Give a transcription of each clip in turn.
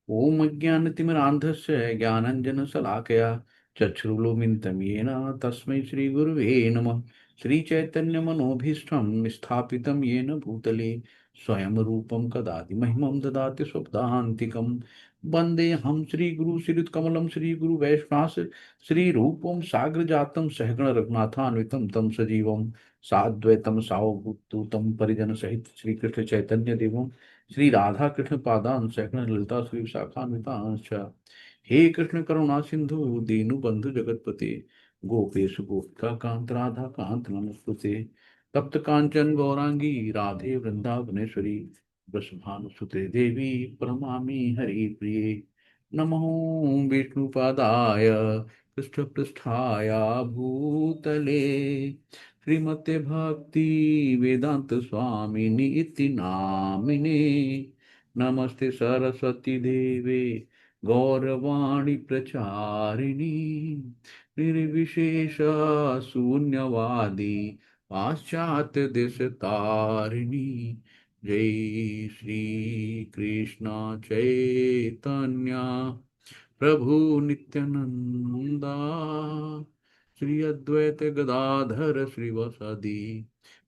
ओम अज्ञानतिमिरान्धस्य ज्ञानाञ्जनशलाकया चक्षुरुन्मिलितं येन तस्मै श्रीगुरुवे नमः। श्रीचैतन्यमनोभीष्टं स्थापितं येन भूतले स्वयं रूपं कदाति महिमं ददाति स्वपदान्तिकं। वन्देऽहं श्रीगुरुश्रीयुतकमलं श्रीगुरुवैष्णवांश श्रीरूपं साग्रजातं सहगण रघुनाथान्वितं तं सजीवं साद्वैतं सावधूतं परिजनसहित श्रीकृष्ण चैतन्य देवं श्री राधा कृष्ण पादान सैकड़न ललिता श्री विशाखान्वितांश। हे कृष्ण करुणा सिंधु दीनु बंधु जगतपते गोपेश गोपिका कांत राधा कांत नमस्ते। तप्त कांचन गौरांगी राधे वृंदावनेश्वरी वृषभानुसुते देवी प्रणमामि हरि प्रिये। नमो विष्णुपादाय कृष्ण पृष्ठाय भूतले श्रीमते भक्ति वेदांत स्वामिनि इति नामिने। नमस्ते सरस्वती देवे गौरवाणी प्रचारिणी निर्विशेष शून्यवादी पाश्चात्य देश तारिणी। जय श्री कृष्ण चैतन्य प्रभु नित्यानंदा श्री अद्वैत गदाधर श्रीवासादि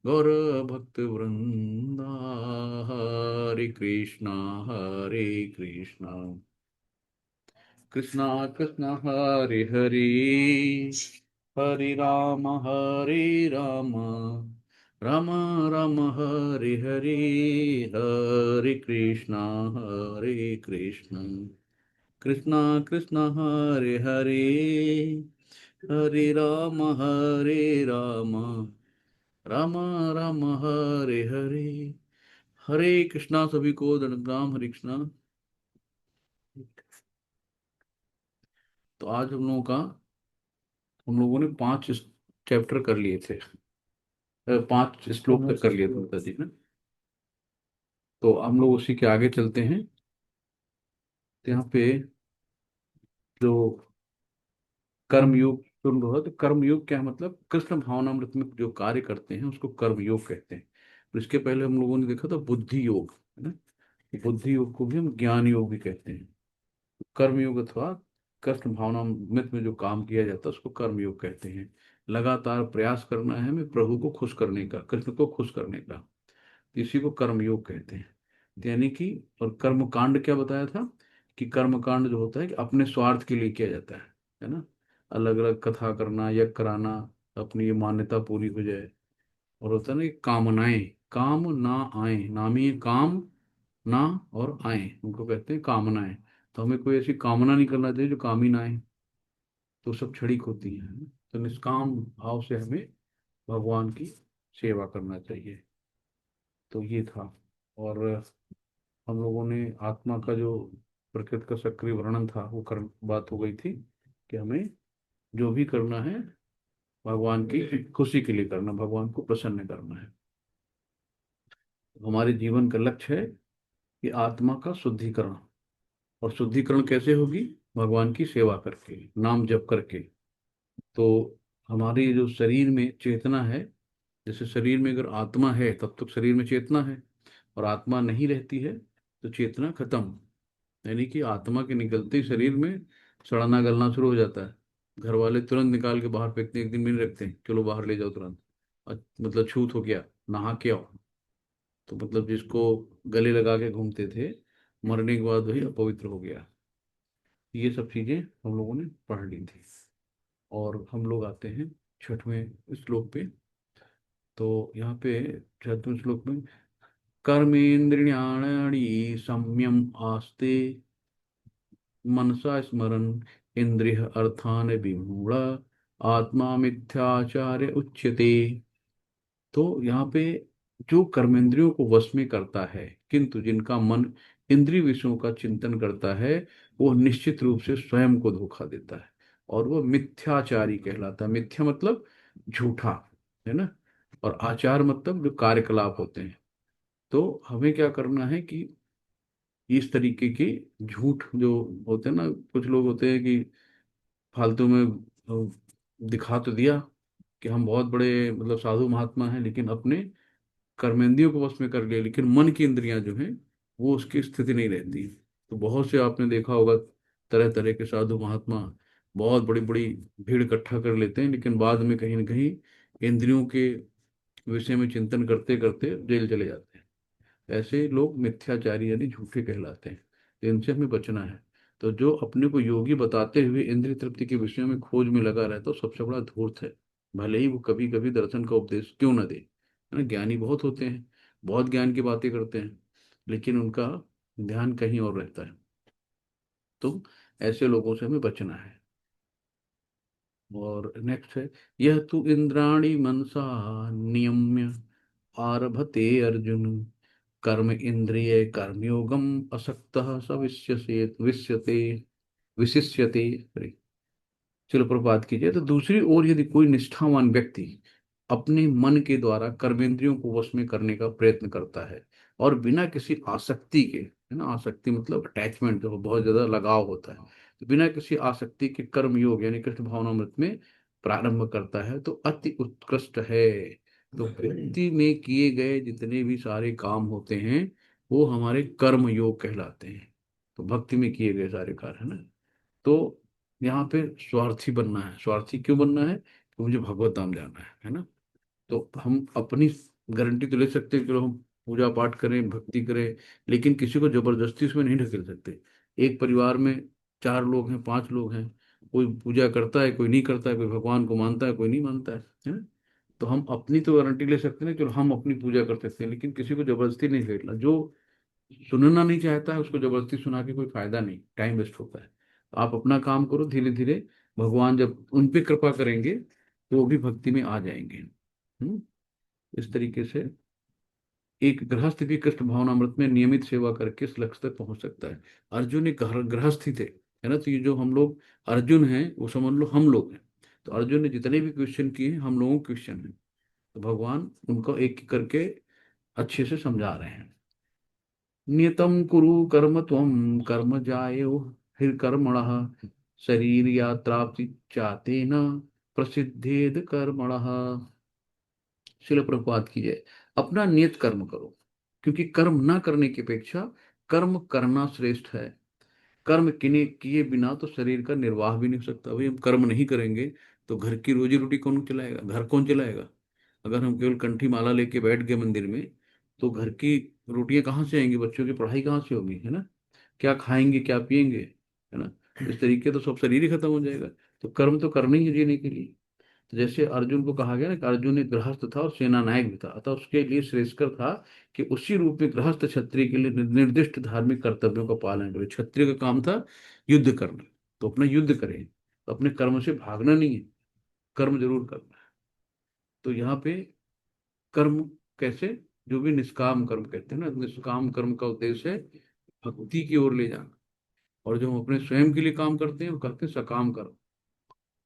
गौर भक्त वृंदा। हरे कृष्णा हरे कृष्णा कृष्णा कृष्णा हरे हरे हरे राम राम राम हरे हरे। हरे कृष्णा कृष्णा कृष्णा हरे हरे हरे राम राम राम हरे हरे। हरे कृष्णा सभी को दंडराम हरे कृष्णा। तो आज हम लोगों ने 5 चैप्टर कर लिए थे। 5 श्लोक तक कर लिए थे पिताजी ने। तो हम लोग उसी के आगे चलते हैं। तो यहाँ पे जो कर्मयोग सुन रहा है, तो कर्मयोग क्या है, मतलब कृष्ण भावनामृत में जो कार्य करते हैं उसको कर्मयोग कहते हैं। तो इसके पहले हम लोगों ने देखा था बुद्धि योग, है ना। बुद्धि योग को भी हम ज्ञान योग भी कहते हैं। कर्मयोग अथवा कृष्ण भावनामृत में जो काम किया जाता है उसको कर्मयोग कहते हैं। लगातार प्रयास करना है हमें प्रभु को खुश करने का, कृष्ण को खुश करने का, इसी को कर्मयोग कहते हैं। यानी कि, और कर्म कांड क्या बताया था कि कर्म कांड जो होता है कि अपने स्वार्थ के लिए किया जाता है ना। अलग अलग कथा करना, यज्ञ कराना, अपनी ये मान्यता पूरी हो जाए। और होता है ना कि कामनाएं, काम ना आए, नामी काम ना और आए, उनको कहते हैं कामनाएं। तो हमें कोई ऐसी कामना नहीं करना चाहिए जो काम ही ना आए, तो सब क्षणिक होती है। तो निष्काम भाव से हमें भगवान की सेवा करना चाहिए। तो ये था। और हम लोगों ने आत्मा का जो प्रकृति का सक्रिय वर्णन था वो कर बात हो गई थी कि हमें जो भी करना है भगवान की खुशी के लिए करना, भगवान को प्रसन्न करना है। हमारे जीवन का लक्ष्य है कि आत्मा का शुद्धिकरण। और शुद्धिकरण कैसे होगी? भगवान की सेवा करके, नाम जप करके। तो हमारी जो शरीर में चेतना है, जैसे शरीर में अगर आत्मा है तब तक शरीर में चेतना है, और आत्मा नहीं रहती है तो चेतना खत्म। यानी कि आत्मा के निकलते ही शरीर में सड़ना गलना शुरू हो जाता है। घर वाले तुरंत निकाल के बाहर फेंकते हैं, एक दिन भी नहीं रखते हैं, चलो बाहर ले जाओ तुरंत। मतलब छूत हो गया, नहा के आओ। तो मतलब जिसको गले लगा के घूमते थे, मरने के बाद वही अपवित्र हो गया। ये सब चीजें हम लोगों ने पढ़ ली थी। और हम लोग आते हैं 6वें श्लोक पे। तो यहाँ पे 6वें श्लोक में कर्मेन्द्रियाणि संयम आस्ते मनसा स्मरन इंद्रिय अर्थान विमूढ़ आत्मा मिथ्याचार्य उच्यते। तो यहाँ पे जो कर्मेंद्रियों को वश में करता है किंतु जिनका मन इंद्रिय विषयों का चिंतन करता है, वो निश्चित रूप से स्वयं को धोखा देता है और वो मिथ्याचारी कहलाता है। मिथ्या मतलब झूठा, है ना। और आचार मतलब जो कार्यकलाप होते हैं। तो हमें क्या करना है कि इस तरीके के झूठ जो होते हैं ना, कुछ लोग होते हैं कि फालतू में दिखा तो दिया कि हम बहुत बड़े मतलब साधु महात्मा हैं, लेकिन अपने कर्मेंद्रियों को वश में कर लिया, लेकिन मन की इंद्रियां जो हैं वो उसकी स्थिति नहीं रहती। तो बहुत से आपने देखा होगा, तरह तरह के साधु महात्मा बहुत बड़ी बड़ी भीड़ इकट्ठा कर लेते हैं, लेकिन बाद में कहीं ना कहीं इंद्रियों के विषय में चिंतन करते करते जेल चले जाते हैं। ऐसे लोग मिथ्याचारी यानी झूठे कहलाते हैं। तो इनसे हमें बचना है। तो जो अपने को योगी बताते हुए इंद्रिय तृप्ति के विषयों में खोज में लगा रहता है, तो सबसे बड़ा धूर्त है। भले ही वो कभी कभी दर्शन का उपदेश क्यों ना दे, है ना। ज्ञानी बहुत होते हैं, बहुत ज्ञान की बातें करते हैं, लेकिन उनका ध्यान कहीं और रहता है। तो ऐसे लोगों से हमें बचना है। और नेक्स्ट है, यह तु इंद्राणी मनसा नियम्य आरभते अर्जुन, कर्म इंद्रिय कर्मयोगम असक्तः स विश्यसे विश्यते विशिष्यते। चलो प्रपात कीजिए। तो दूसरी ओर यदि कोई निष्ठावान व्यक्ति अपने मन के द्वारा कर्मेंद्रियों को वश में करने का प्रयत्न करता है, और बिना किसी आसक्ति के, है ना, आसक्ति मतलब अटैचमेंट, जो बहुत ज्यादा लगाव होता है, तो बिना किसी आसक्ति के कर्म योग यानी कृष्ण भावनामृत में प्रारंभ करता है, तो अति उत्कृष्ट है। तो भक्ति में किए गए जितने भी सारे काम होते हैं, वो हमारे कर्म योग कहलाते हैं। तो भक्ति में किए गए सारे कार्य, है ना। तो यहाँ पे स्वार्थी बनना है। स्वार्थी क्यों बनना है? कि मुझे भगवत धाम जाना है ना। तो हम अपनी गारंटी तो ले सकते हैं कि हम पूजा पाठ करें, भक्ति करें, लेकिन किसी को जबरदस्ती उसमें नहीं ढकेल सकते। एक परिवार में 4 लोग हैं, 5 लोग हैं, कोई पूजा करता है, कोई नहीं करता है, कोई भगवान को मानता है, कोई नहीं मानता है ना। तो हम अपनी तो गारंटी ले सकते हैं, चलो हम अपनी पूजा कर सकते हैं, लेकिन किसी को जबरदस्ती नहीं करना। जो सुनना नहीं चाहता है उसको जबरदस्ती सुना के कोई फायदा नहीं, टाइम वेस्ट होता है। तो आप अपना काम करो धीरे धीरे, भगवान जब उन पे कृपा करेंगे तो वो भी भक्ति में आ जाएंगे। इस तरीके से एक गृहस्थ भी कृष्ण भावनामृत में नियमित सेवा करके इस लक्ष्य तक पहुंच सकता है। अर्जुन एक गृहस्थ ही थे, है ना। तो ये जो हम लोग अर्जुन हैं, वो समझ लो हम लोग हैं। तो अर्जुन ने जितने भी क्वेश्चन किए हैं, हम लोगों के क्वेश्चन हैं। तो भगवान उनको एक एक करके अच्छे से समझा रहे हैं। नियतम कुरु कर्म त्वं कर्म जायो फिर कर्मणः शरीर यात्रापि चाते न प्रसिद्धेद कर्मणः। शिल प्रभुपाद की जय। अपना नियत कर्म करो, क्योंकि कर्म ना करने की अपेक्षा कर्म करना श्रेष्ठ है। कर्म किने किए बिना तो शरीर का निर्वाह भी नहीं हो सकता। भाई हम कर्म नहीं करेंगे तो घर की रोजी रोटी कौन चलाएगा, घर कौन चलाएगा? अगर हम केवल कंठी माला लेके बैठ गए मंदिर में, तो घर की रोटियां कहाँ से आएंगी, बच्चों की पढ़ाई कहाँ से होगी, है ना। क्या खाएंगे, क्या पिएंगे, है ना। इस तरीके तो सब शरीर ही खत्म हो जाएगा। तो कर्म तो करना ही है जीने के लिए। तो जैसे अर्जुन को कहा गया ना कि अर्जुन एक गृहस्थ था और सेना नायक भी था, अतः उसके लिए श्रेयस्कर था कि उसी रूप में गृहस्थ क्षत्रिय के लिए निर्दिष्ट धार्मिक कर्तव्यों का पालन करे। क्षत्रिय का काम था युद्ध करना, तो अपना युद्ध करें। तो अपने कर्म से भागना नहीं है, कर्म जरूर करना है। तो यहाँ पे कर्म कैसे, जो भी निष्काम कर्म कहते हैं ना, निष्काम कर्म का उद्देश्य है भक्ति की ओर ले जाना। और जो हम अपने स्वयं के लिए काम करते हैं वो करते हैं सकाम कर्म।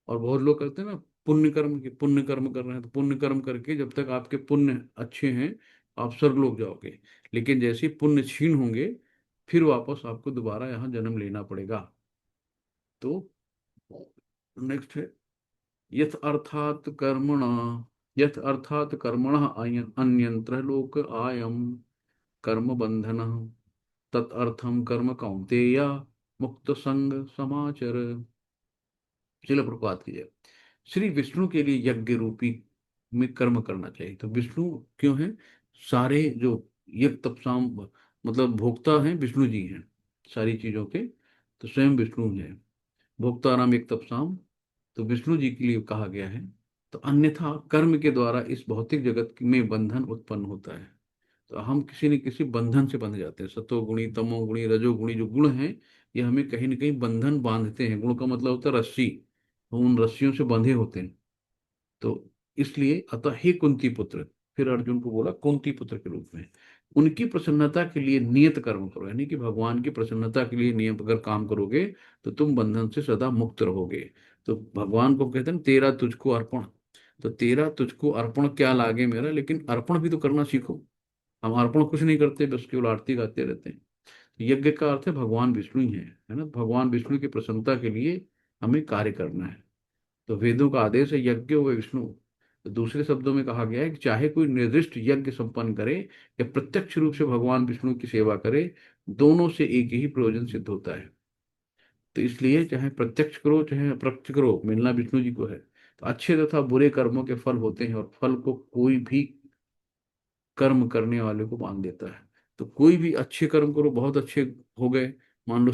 और बहुत लोग करते हैं ना पुण्य कर्म, की पुण्य कर्म कर रहे हैं, तो पुण्य कर्म करके जब तक आपके पुण्य अच्छे हैं आप स्वर्गलोक जाओगे। लेकिन जैसे ही पुण्य क्षीण होंगे, फिर वापस आपको दोबारा यहाँ जन्म लेना पड़ेगा। तो नेक्स्ट है, यथ अर्थात कर्मण यथ अर्थात कर्मण अन्यंत्र लोक आयम कर्म बंधन तदर्थम कर्म कौंतेय मुक्त संग समाचर। शिल प्रपात की जय। श्री विष्णु के लिए यज्ञ रूपी में कर्म करना चाहिए। तो विष्णु क्यों है? सारे जो यज्ञ तपसाम मतलब भोक्ता हैं, विष्णु जी हैं सारी चीजों के। तो स्वयं विष्णु है भोक्ता नाम एक तपसाम। तो विष्णु जी के लिए कहा गया है। तो अन्यथा कर्म के द्वारा इस भौतिक जगत में बंधन उत्पन्न होता है। तो हम किसी न किसी बंधन से बंध जाते हैं। सतोगुणी, तमोगुणी, रजोगुणी जो गुण हैं, ये हमें कहीं ना कहीं बंधन बांधते हैं। गुण का मतलब होता है रस्सी, हम उन रस्सियों से बंधे होते हैं। तो इसलिए अतः हे कुंती पुत्र, फिर अर्जुन को बोला कुंती पुत्र के रूप में, उनकी प्रसन्नता के लिए नियत कर्म करो। यानी कि भगवान की प्रसन्नता के लिए नियम अगर काम करोगे तो तुम बंधन से सदा मुक्त रहोगे। तो भगवान को कहते हैं तेरा तुझको अर्पण। तो तेरा तुझको अर्पण क्या लागे मेरा, लेकिन अर्पण भी तो करना सीखो। हम अर्पण कुछ नहीं करते, बस केवल आरती गाते रहते हैं। यज्ञ का अर्थ है भगवान विष्णु ही है ना। भगवान विष्णु की प्रसन्नता के लिए हमें कार्य करना है। तो वेदों का आदेश है यज्ञ व विष्णु। तो दूसरे शब्दों में कहा गया है कि चाहे कोई निर्दिष्ट यज्ञ संपन्न करे या प्रत्यक्ष रूप से भगवान विष्णु की सेवा करे, दोनों से एक ही प्रयोजन सिद्ध होता है। तो इसलिए चाहे प्रत्यक्ष करो चाहे अप्रत्यक्ष करो, मिलना विष्णु जी को है। तो अच्छे तथा बुरे कर्मों के फल होते हैं, और फल को कोई भी कर्म करने वाले को बांध देता है। तो कोई भी अच्छे कर्म करो, बहुत अच्छे हो गए। मान लो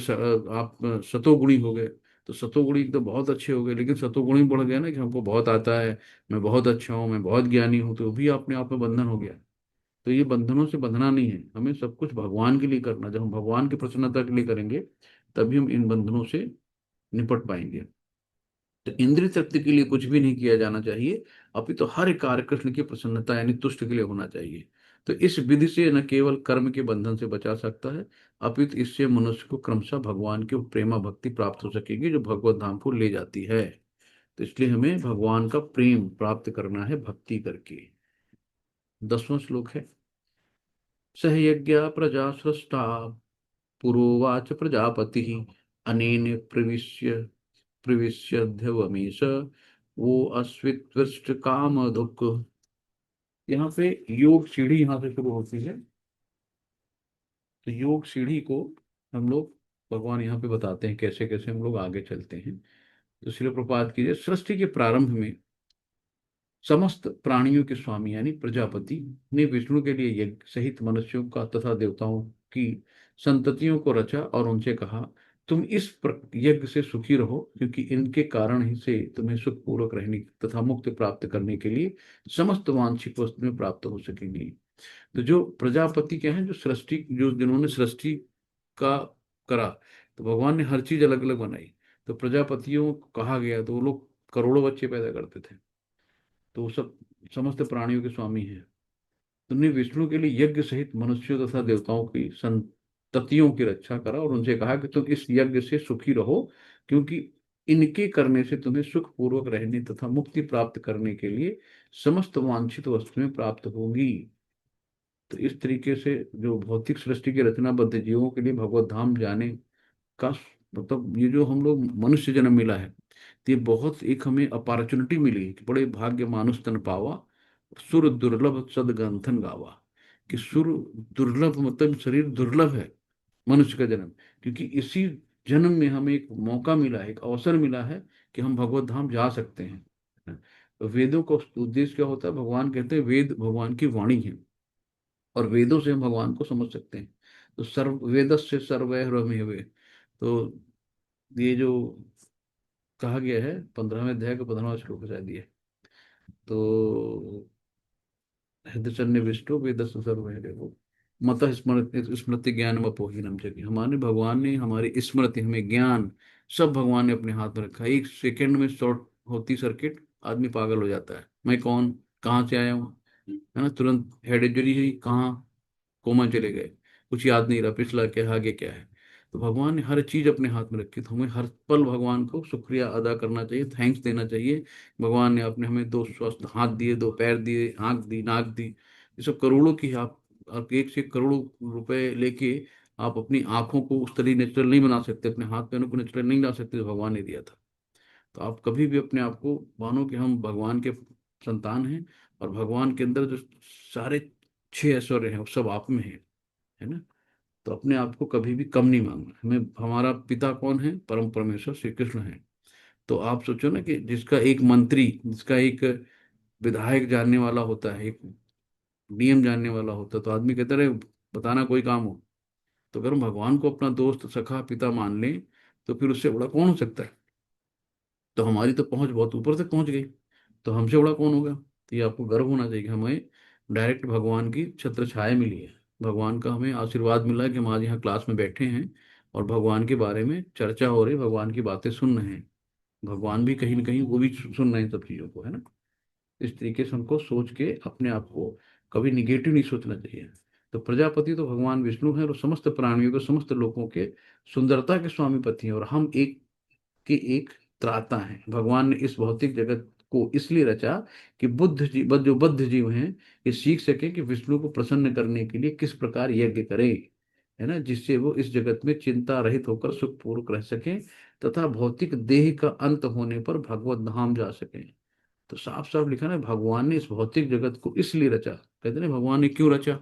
आप सतोगुणी हो गए, तो सतोगुणी तो बहुत अच्छे हो गए, लेकिन सतोगुणी बढ़ गया ना कि हमको बहुत आता है, मैं बहुत अच्छा हूँ, मैं बहुत ज्ञानी हूँ, तो भी अपने आप में बंधन हो गया। तो ये बंधनों से बंधना नहीं है, हमें सब कुछ भगवान के लिए करना। जब हम भगवान की प्रसन्नता के लिए करेंगे, तभी हम इन बंधनों से निपट पाएंगे। तो इंद्रिय तृप्ति के लिए कुछ भी नहीं किया जाना चाहिए, अपितु तो हर एक कार्य कृष्ण की प्रसन्नता यानी तुष्ट के लिए होना चाहिए। तो इस विधि से न केवल कर्म के बंधन से बचा सकता है, अपितु इससे मनुष्य को क्रमशः भगवान की प्रेमा भक्ति प्राप्त हो सकेगी, जो भगवत धाम को ले जाती है। तो इसलिए हमें भगवान का प्रेम प्राप्त करना है भक्ति करके। 10वां श्लोक है। सहयज्ञ प्रजा सृष्टा पुरोवाच प्रजापति अनेन प्रविश्यध्यवमेश वो अस्वित्वष्ट काम दुख। यहाँ पे योग सीढ़ी यहाँ से शुरू होती है। तो योग सीढ़ी को हम लोग, भगवान यहाँ पे बताते हैं कैसे कैसे हम लोग आगे चलते हैं। तो इसलिए प्रपात कीजिए, सृष्टि के प्रारंभ में समस्त प्राणियों के स्वामी यानी प्रजापति ने विष्णु के लिए यज्ञ सहित मनुष्यों का तथा देवताओं की संततियों को रचा और उनसे कहा, तुम इस यज्ञ से सुखी रहो, क्योंकि इनके कारण ही से तुम्हें सुख पूर्वक रहने तथा मुक्ति प्राप्त करने के लिए समस्त वांछित वस्तुएं प्राप्त हो सकेंगी। तो जो प्रजापति क्या है, जो सृष्टि, जो जिन्होंने सृष्टि का करा, तो भगवान ने हर चीज अलग अलग बनाई। तो प्रजापतियों को कहा गया, तो वो लोग करोड़ों बच्चे पैदा करते थे। तो वो सब समस्त प्राणियों के स्वामी हैं। तुमने विष्णु के लिए यज्ञ सहित मनुष्यों तथा देवताओं की संततियों की रक्षा करा और उनसे कहा कि तुम इस यज्ञ से सुखी रहो, क्योंकि इनके करने से तुम्हें सुख पूर्वक रहने तथा मुक्ति प्राप्त करने के लिए समस्त वांछित वस्तुएं प्राप्त होंगी। तो इस तरीके से जो भौतिक सृष्टि की रचनाबद्ध जीवों के लिए भगवत धाम जाने का, मतलब ये जो हम लोग मनुष्य जन्म मिला है, तो ये बहुत एक हमें अपॉर्चुनिटी मिली है कि बड़े भाग्य मानुष तन पावा, सुर दुर्लभ सदग्रंथन गावा। कि सुर दुर्लभ मतलब शरीर दुर्लभ है, मनुष्य का जन्म, क्योंकि इसी जन्म में हमें एक मौका मिला है, एक अवसर मिला है कि हम भगवत धाम जा सकते हैं। तो वेदों का उद्देश्य क्या होता है, भगवान कहते हैं वेद भगवान की वाणी है, और वेदों से हम भगवान को समझ सकते हैं। तो सर्व वेद से सर्वैव, तो ये जो कहा गया है 15वें अध्याय का 15वां श्लोक है शायद ये। तो हृदय विष्टो वेद सर्वैव मत स्मृति ज्ञान अपोहीनम जगह। हमारे भगवान ने हमारी स्मृति, हमें ज्ञान, सब भगवान ने अपने हाथ में रखा है। एक सेकंड में शॉर्ट होती सर्किट, आदमी पागल हो जाता है, मैं कौन, कहाँ से आया हूँ, है ना, तुरंत हेड इंजरी हुई, कहाँ कोमा चले गए, कुछ याद नहीं रहा पिछला क्या है आगे क्या है। तो भगवान ने हर चीज अपने हाथ में रखी, तो हमें हर पल भगवान को शुक्रिया अदा करना चाहिए, थैंक्स देना चाहिए। भगवान ने अपने हमें दो स्वस्थ हाथ दिए, दो पैर दिए, आंख दी, नाक दी, ये सब करोड़ों की, आप एक से करोड़ों रुपए लेके आप अपनी आंखों को उस तरह नेचुरल नहीं बना सकते, अपने हाथ पैरों को नेचुरल नहीं बना सकते जो भगवान ने दिया था। तो आप कभी भी अपने आप को मानो कि हम भगवान के संतान हैं, और भगवान के अंदर जो सारे 6 ऐश्वर्य हैं वो सब आप में है ना। तो अपने आप को कभी भी कम नहीं मानना। हमें, हमारा पिता कौन है, परम परमेश्वर श्री कृष्ण है। तो आप सोचो ना कि जिसका एक मंत्री, जिसका एक विधायक जानने वाला होता है, एक डीएम जानने वाला होता है, तो आदमी कहता रहे बताना कोई काम हो। तो अगर हम भगवान को अपना दोस्त सखा पिता मान लें, तो फिर उससे बड़ा कौन हो सकता है। तो हमारी तो पहुंच बहुत ऊपर तक पहुंच गई, तो हमसे बड़ा कौन होगा। तो ये आपको गर्व होना चाहिए कि हमें डायरेक्ट भगवान की छत्र छाया मिली है, भगवान का हमें आशीर्वाद मिला है कि हम आज यहाँ क्लास में बैठे हैं और भगवान के बारे में चर्चा हो रही है, भगवान की बातें सुन रहे हैं। भगवान भी कहीं ना कहीं वो भी सुन रहे हैं सब चीज़ों को, है ना। इस तरीके से हमको सोच के अपने आप को कभी निगेटिव नहीं सोचना चाहिए। तो प्रजापति तो भगवान विष्णु है, और समस्त प्राणियों के, समस्त लोगों के सुंदरता के स्वामी पति हैं, और हम एक की एक त्राता है। भगवान ने इस भौतिक जगत को इसलिए रचा कि जो बद्ध जीव हैं, ये सीख सके कि विष्णु को प्रसन्न करने के लिए किस प्रकार यज्ञ करें, है ना, जिससे वो इस जगत में चिंता रहित होकर सुखपूर्वक रह सकें, तथा भौतिक देह का अंत होने पर भगवत धाम जा सकें। तो साफ साफ लिखा ना, भगवान ने इस भौतिक जगत को इसलिए रचा। कहते ना भगवान ने क्यों रचा,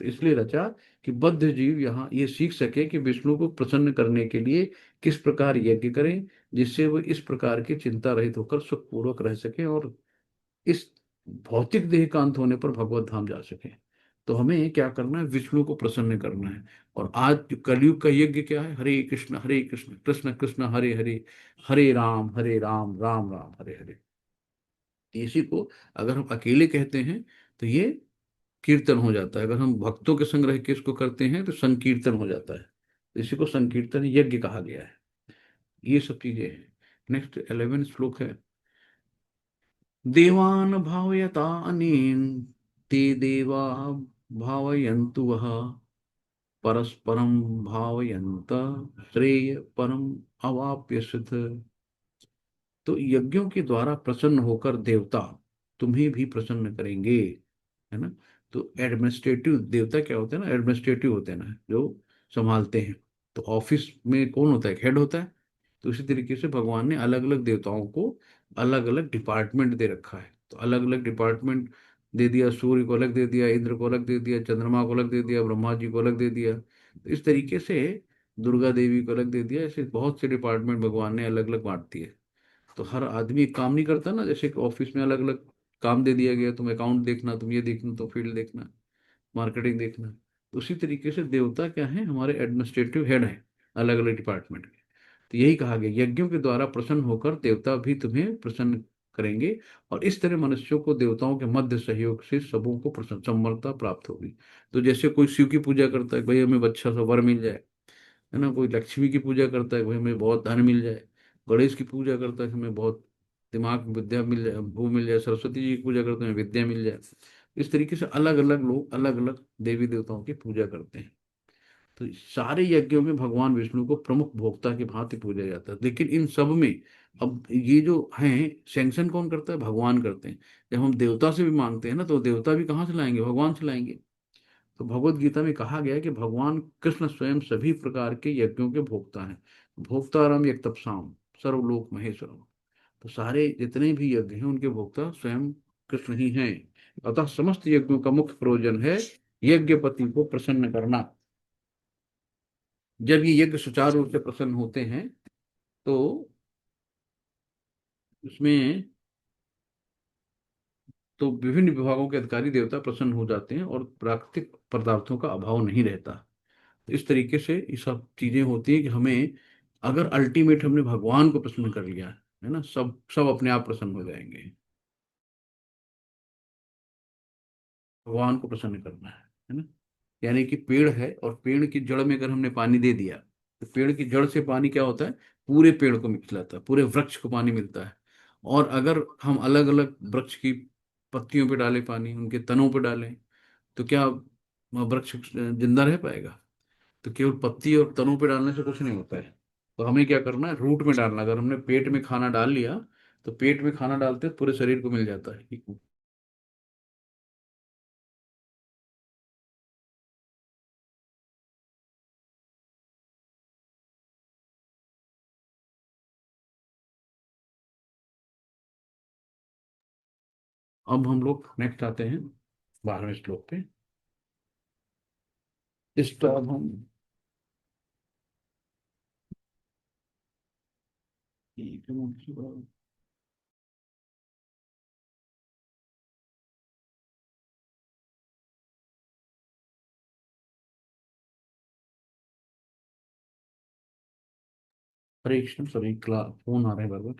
तो इसलिए रचा कि बद्ध जीव यहाँ ये सीख सके कि विष्णु को प्रसन्न करने के लिए किस प्रकार यज्ञ करें, जिससे वो इस प्रकार की चिंता रहित होकर सुखपूर्वक रह सके और इस भौतिक देह का अंत होने पर भगवत धाम जा सके। तो हमें क्या करना है, विष्णु को प्रसन्न करना है। और आज जो कलयुग का यज्ञ क्या है, हरे कृष्ण कृष्ण कृष्ण हरे हरे, हरे राम राम राम हरे हरे। इसी को अगर हम अकेले कहते हैं तो ये कीर्तन हो जाता है, अगर हम भक्तों के संग रह के इसको करते हैं तो संकीर्तन हो जाता है। तो इसी को संकीर्तन यज्ञ कहा गया है। ये सब चीजें हैं। नेक्स्ट 11 श्लोक है। देवान भावयतानेन ते देवा भावयन्तु वः परस्परम भावयन्त श्रेय परम अवाप्य सिद्ध। तो यज्ञों के द्वारा प्रसन्न होकर देवता तुम्हें भी प्रसन्न करेंगे, है ना। तो एडमिनिस्ट्रेटिव देवता क्या होते हैं ना, एडमिनिस्ट्रेटिव होते हैं ना, जो संभालते हैं। तो ऑफिस में कौन होता है, हेड होता है। तो इसी तरीके से भगवान ने अलग अलग देवताओं को अलग अलग डिपार्टमेंट दे रखा है। तो अलग अलग डिपार्टमेंट दे दिया, सूर्य को अलग दे दिया, इंद्र को अलग दे दिया, चंद्रमा को अलग दे दिया, ब्रह्मा जी को अलग दे दिया। तो इस तरीके से दुर्गा देवी को अलग दे दिया। ऐसे बहुत से डिपार्टमेंट भगवान ने अलग अलग बांट दिए। तो हर आदमी एक काम नहीं करता ना, जैसे ऑफिस में अलग अलग काम दे दिया गया, तुम अकाउंट देखना, तुम ये देखना, तो फील्ड देखना, मार्केटिंग देखना। तो उसी तरीके से देवता क्या है, हमारे एडमिनिस्ट्रेटिव हेड हैं अलग अलग डिपार्टमेंट के। तो यही कहा गया, यज्ञों के द्वारा प्रसन्न होकर देवता भी तुम्हें प्रसन्न करेंगे। और इस तरह मनुष्यों को देवताओं के मध्य सहयोग से सबों को प्रसन्न सम्मता प्राप्त होगी। तो जैसे कोई शिव की पूजा करता है, भाई हमें अच्छा सा वर मिल जाए, है ना। कोई लक्ष्मी की पूजा करता है, भाई हमें बहुत धन मिल जाए। गणेश की पूजा करता है, हमें बहुत दिमाग विद्या मिल जाए, वो मिल जाए। सरस्वती जी की पूजा करते हैं, विद्या मिल जाए। इस तरीके से अलग अलग लोग अलग अलग देवी देवताओं की पूजा करते हैं। तो सारे यज्ञों में भगवान विष्णु को प्रमुख भोक्ता की भांति पूजा जाता है। लेकिन इन सब में अब ये जो हैं, सैंक्शन कौन करता है, भगवान करते हैं। जब हम देवता से भी मांगते हैं ना, तो देवता भी कहाँ से लाएंगे, भगवान से लाएंगे। तो भगवत गीता में कहा गया है कि भगवान कृष्ण स्वयं सभी प्रकार के यज्ञों के भोक्ता हैं। भोक्तारम यज्ञ तपसाम सर्वलोक महेश्वरम। तो सारे जितने भी यज्ञ हैं उनके भोक्ता स्वयं कृष्ण ही हैं। अतः समस्त यज्ञों का मुख्य प्रयोजन है यज्ञपति को प्रसन्न करना। जब ये यज्ञ सुचारू रूप से प्रसन्न होते हैं तो उसमें तो विभिन्न विभागों के अधिकारी देवता प्रसन्न हो जाते हैं और प्राकृतिक पदार्थों का अभाव नहीं रहता। तो इस तरीके से ये सब चीजें होती हैं कि हमें अगर अल्टीमेट हमने भगवान को प्रसन्न कर लिया है ना, सब सब अपने आप प्रसन्न हो जाएंगे। भगवान को प्रसन्न करना है ना। यानी कि पेड़ है और पेड़ की जड़ में अगर हमने पानी दे दिया, तो पेड़ की जड़ से पानी क्या होता है, पूरे पेड़ को मिलाता है, पूरे वृक्ष को पानी मिलता है। और अगर हम अलग अलग वृक्ष की पत्तियों पे डालें पानी, उनके तनों पे डालें, तो क्या वृक्ष जिंदा रह पाएगा। तो केवल पत्ती और तनों पे डालने से कुछ नहीं होता है। तो हमें क्या करना है, रूट में डालना। अगर हमने पेट में खाना डाल लिया, तो पेट में खाना डालते पूरे शरीर को मिल जाता है। अब हम लोग नेक्स्ट आते हैं 12वें श्लोक पे। इस पर अब हम हरे कृष्ण, सभी क्ला फोन आ रहे हैं बार बार।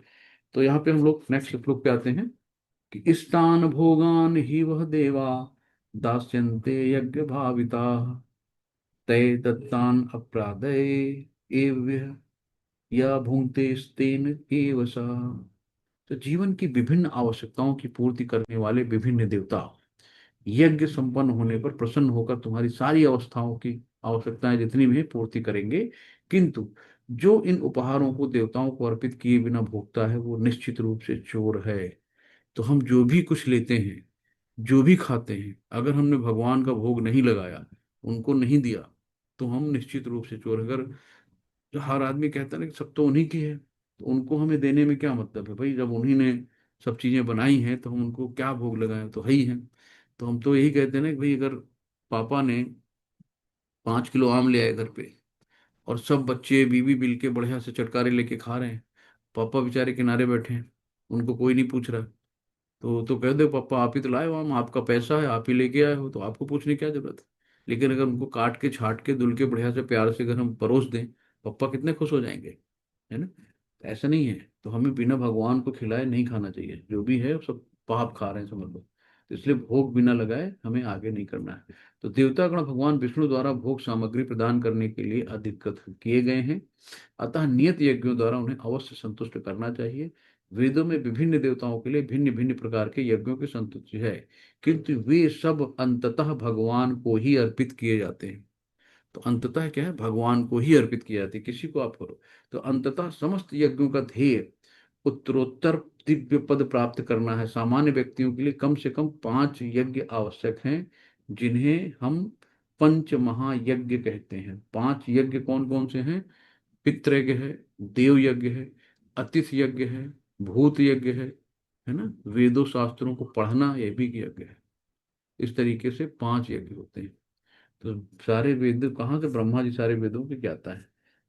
तो यहाँ पे हम लोग नेक्स्ट श्लोक पे आते हैं कि इष्टान भोगान ही वह देवा दास्यन्ते यज्ञ भाविता तय दत्तान अप्रादय एव या भुंक्ते स्तेन एव सा। तो जीवन की विभिन्न आवश्यकताओं की पूर्ति करने वाले विभिन्न देवता यज्ञ संपन्न होने पर प्रसन्न होकर तुम्हारी सारी अवस्थाओं की आवश्यकताएं जितनी भी हैं पूर्ति करेंगे। किंतु जो इन उपहारों को देवताओं को अर्पित किए बिना भोगता है वो निश्चित रूप से चोर है। तो हम जो भी कुछ लेते हैं, जो भी खाते हैं, अगर हमने भगवान का भोग नहीं लगाया, उनको नहीं दिया, तो हम निश्चित रूप से चोर। अगर जो हर आदमी कहता है ना कि सब तो उन्हीं की है, तो उनको हमें देने में क्या मतलब है भाई, जब उन्हीं ने सब चीजें बनाई हैं तो हम उनको क्या भोग लगाएं, तो है ही है। तो हम तो यही कहते हैं ना कि भाई अगर पापा ने 5 किलो आम ले आए घर पे, और सब बच्चे बीवी मिल के बढ़िया से चटकारे लेके खा रहे हैं। पापा बेचारे किनारे बैठे हैं, उनको कोई नहीं पूछ रहा। तो कह दो पापा आप ही तो लाए हो आम, आपका पैसा है, आप ही लेके आए हो, तो आपको पूछने की क्या जरूरत है। लेकिन अगर उनको काट के छाट के धुल के बढ़िया से प्यार से अगर हम परोस दें, पापा कितने खुश हो जाएंगे, है ना। ऐसा नहीं है, तो हमें बिना भगवान को खिलाए नहीं खाना चाहिए, जो भी है वो सब पाप खा रहे हैं समझ लो। तो इसलिए भोग बिना लगाए हमें आगे नहीं करना है। तो देवतागण भगवान विष्णु द्वारा भोग सामग्री प्रदान करने के लिए अधिकृत किए गए हैं, अतः नियत यज्ञों द्वारा उन्हें अवश्य संतुष्ट करना चाहिए। वेदों में विभिन्न देवताओं के लिए भिन्न भिन्न प्रकार के यज्ञों की संतुष्टि है, किंतु वे सब अंततः भगवान को ही अर्पित किए जाते हैं। तो अंततः क्या है, भगवान को ही अर्पित किया जाती है, किसी को आप करो। तो अंततः समस्त यज्ञों का ध्येय उत्तरोत्तर दिव्य पद प्राप्त करना है। सामान्य व्यक्तियों के लिए कम से कम 5 यज्ञ आवश्यक हैं, जिन्हें हम पंच महायज्ञ कहते हैं। 5 यज्ञ कौन कौन से हैं? पितृ यज्ञ है, देव यज्ञ है, अतिथि यज्ञ है, भूत यज्ञ है ना, वेदों शास्त्रों को पढ़ना यह भी एक यज्ञ है। इस तरीके से 5 यज्ञ होते हैं। तो सारे वेद कहाँ से, ब्रह्मा जी सारे वेदों के ज्ञाता है।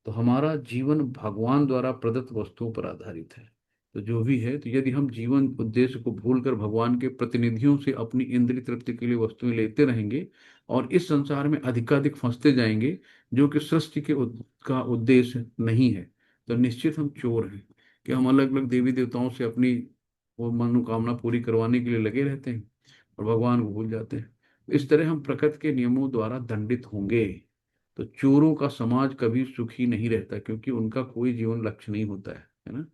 तो हमारा जीवन भगवान द्वारा प्रदत्त वस्तुओं पर आधारित है। तो जो भी है, तो यदि हम जीवन उद्देश्य को भूलकर भगवान के प्रतिनिधियों से अपनी इंद्रिय तृप्ति के लिए वस्तुएं लेते रहेंगे और इस संसार में अधिकाधिक फंसते जाएंगे, जो कि सृष्टि का उद्देश्य नहीं है, तो निश्चित हम चोर हैं। कि हम अलग अलग देवी देवताओं से अपनी वो मनोकामना पूरी करवाने के लिए लगे रहते हैं और भगवान को भूल जाते हैं। इस तरह हम प्रकृति के नियमों द्वारा दंडित होंगे। तो चोरों का समाज कभी सुखी नहीं रहता, क्योंकि उनका कोई जीवन लक्ष्य नहीं होता है ना।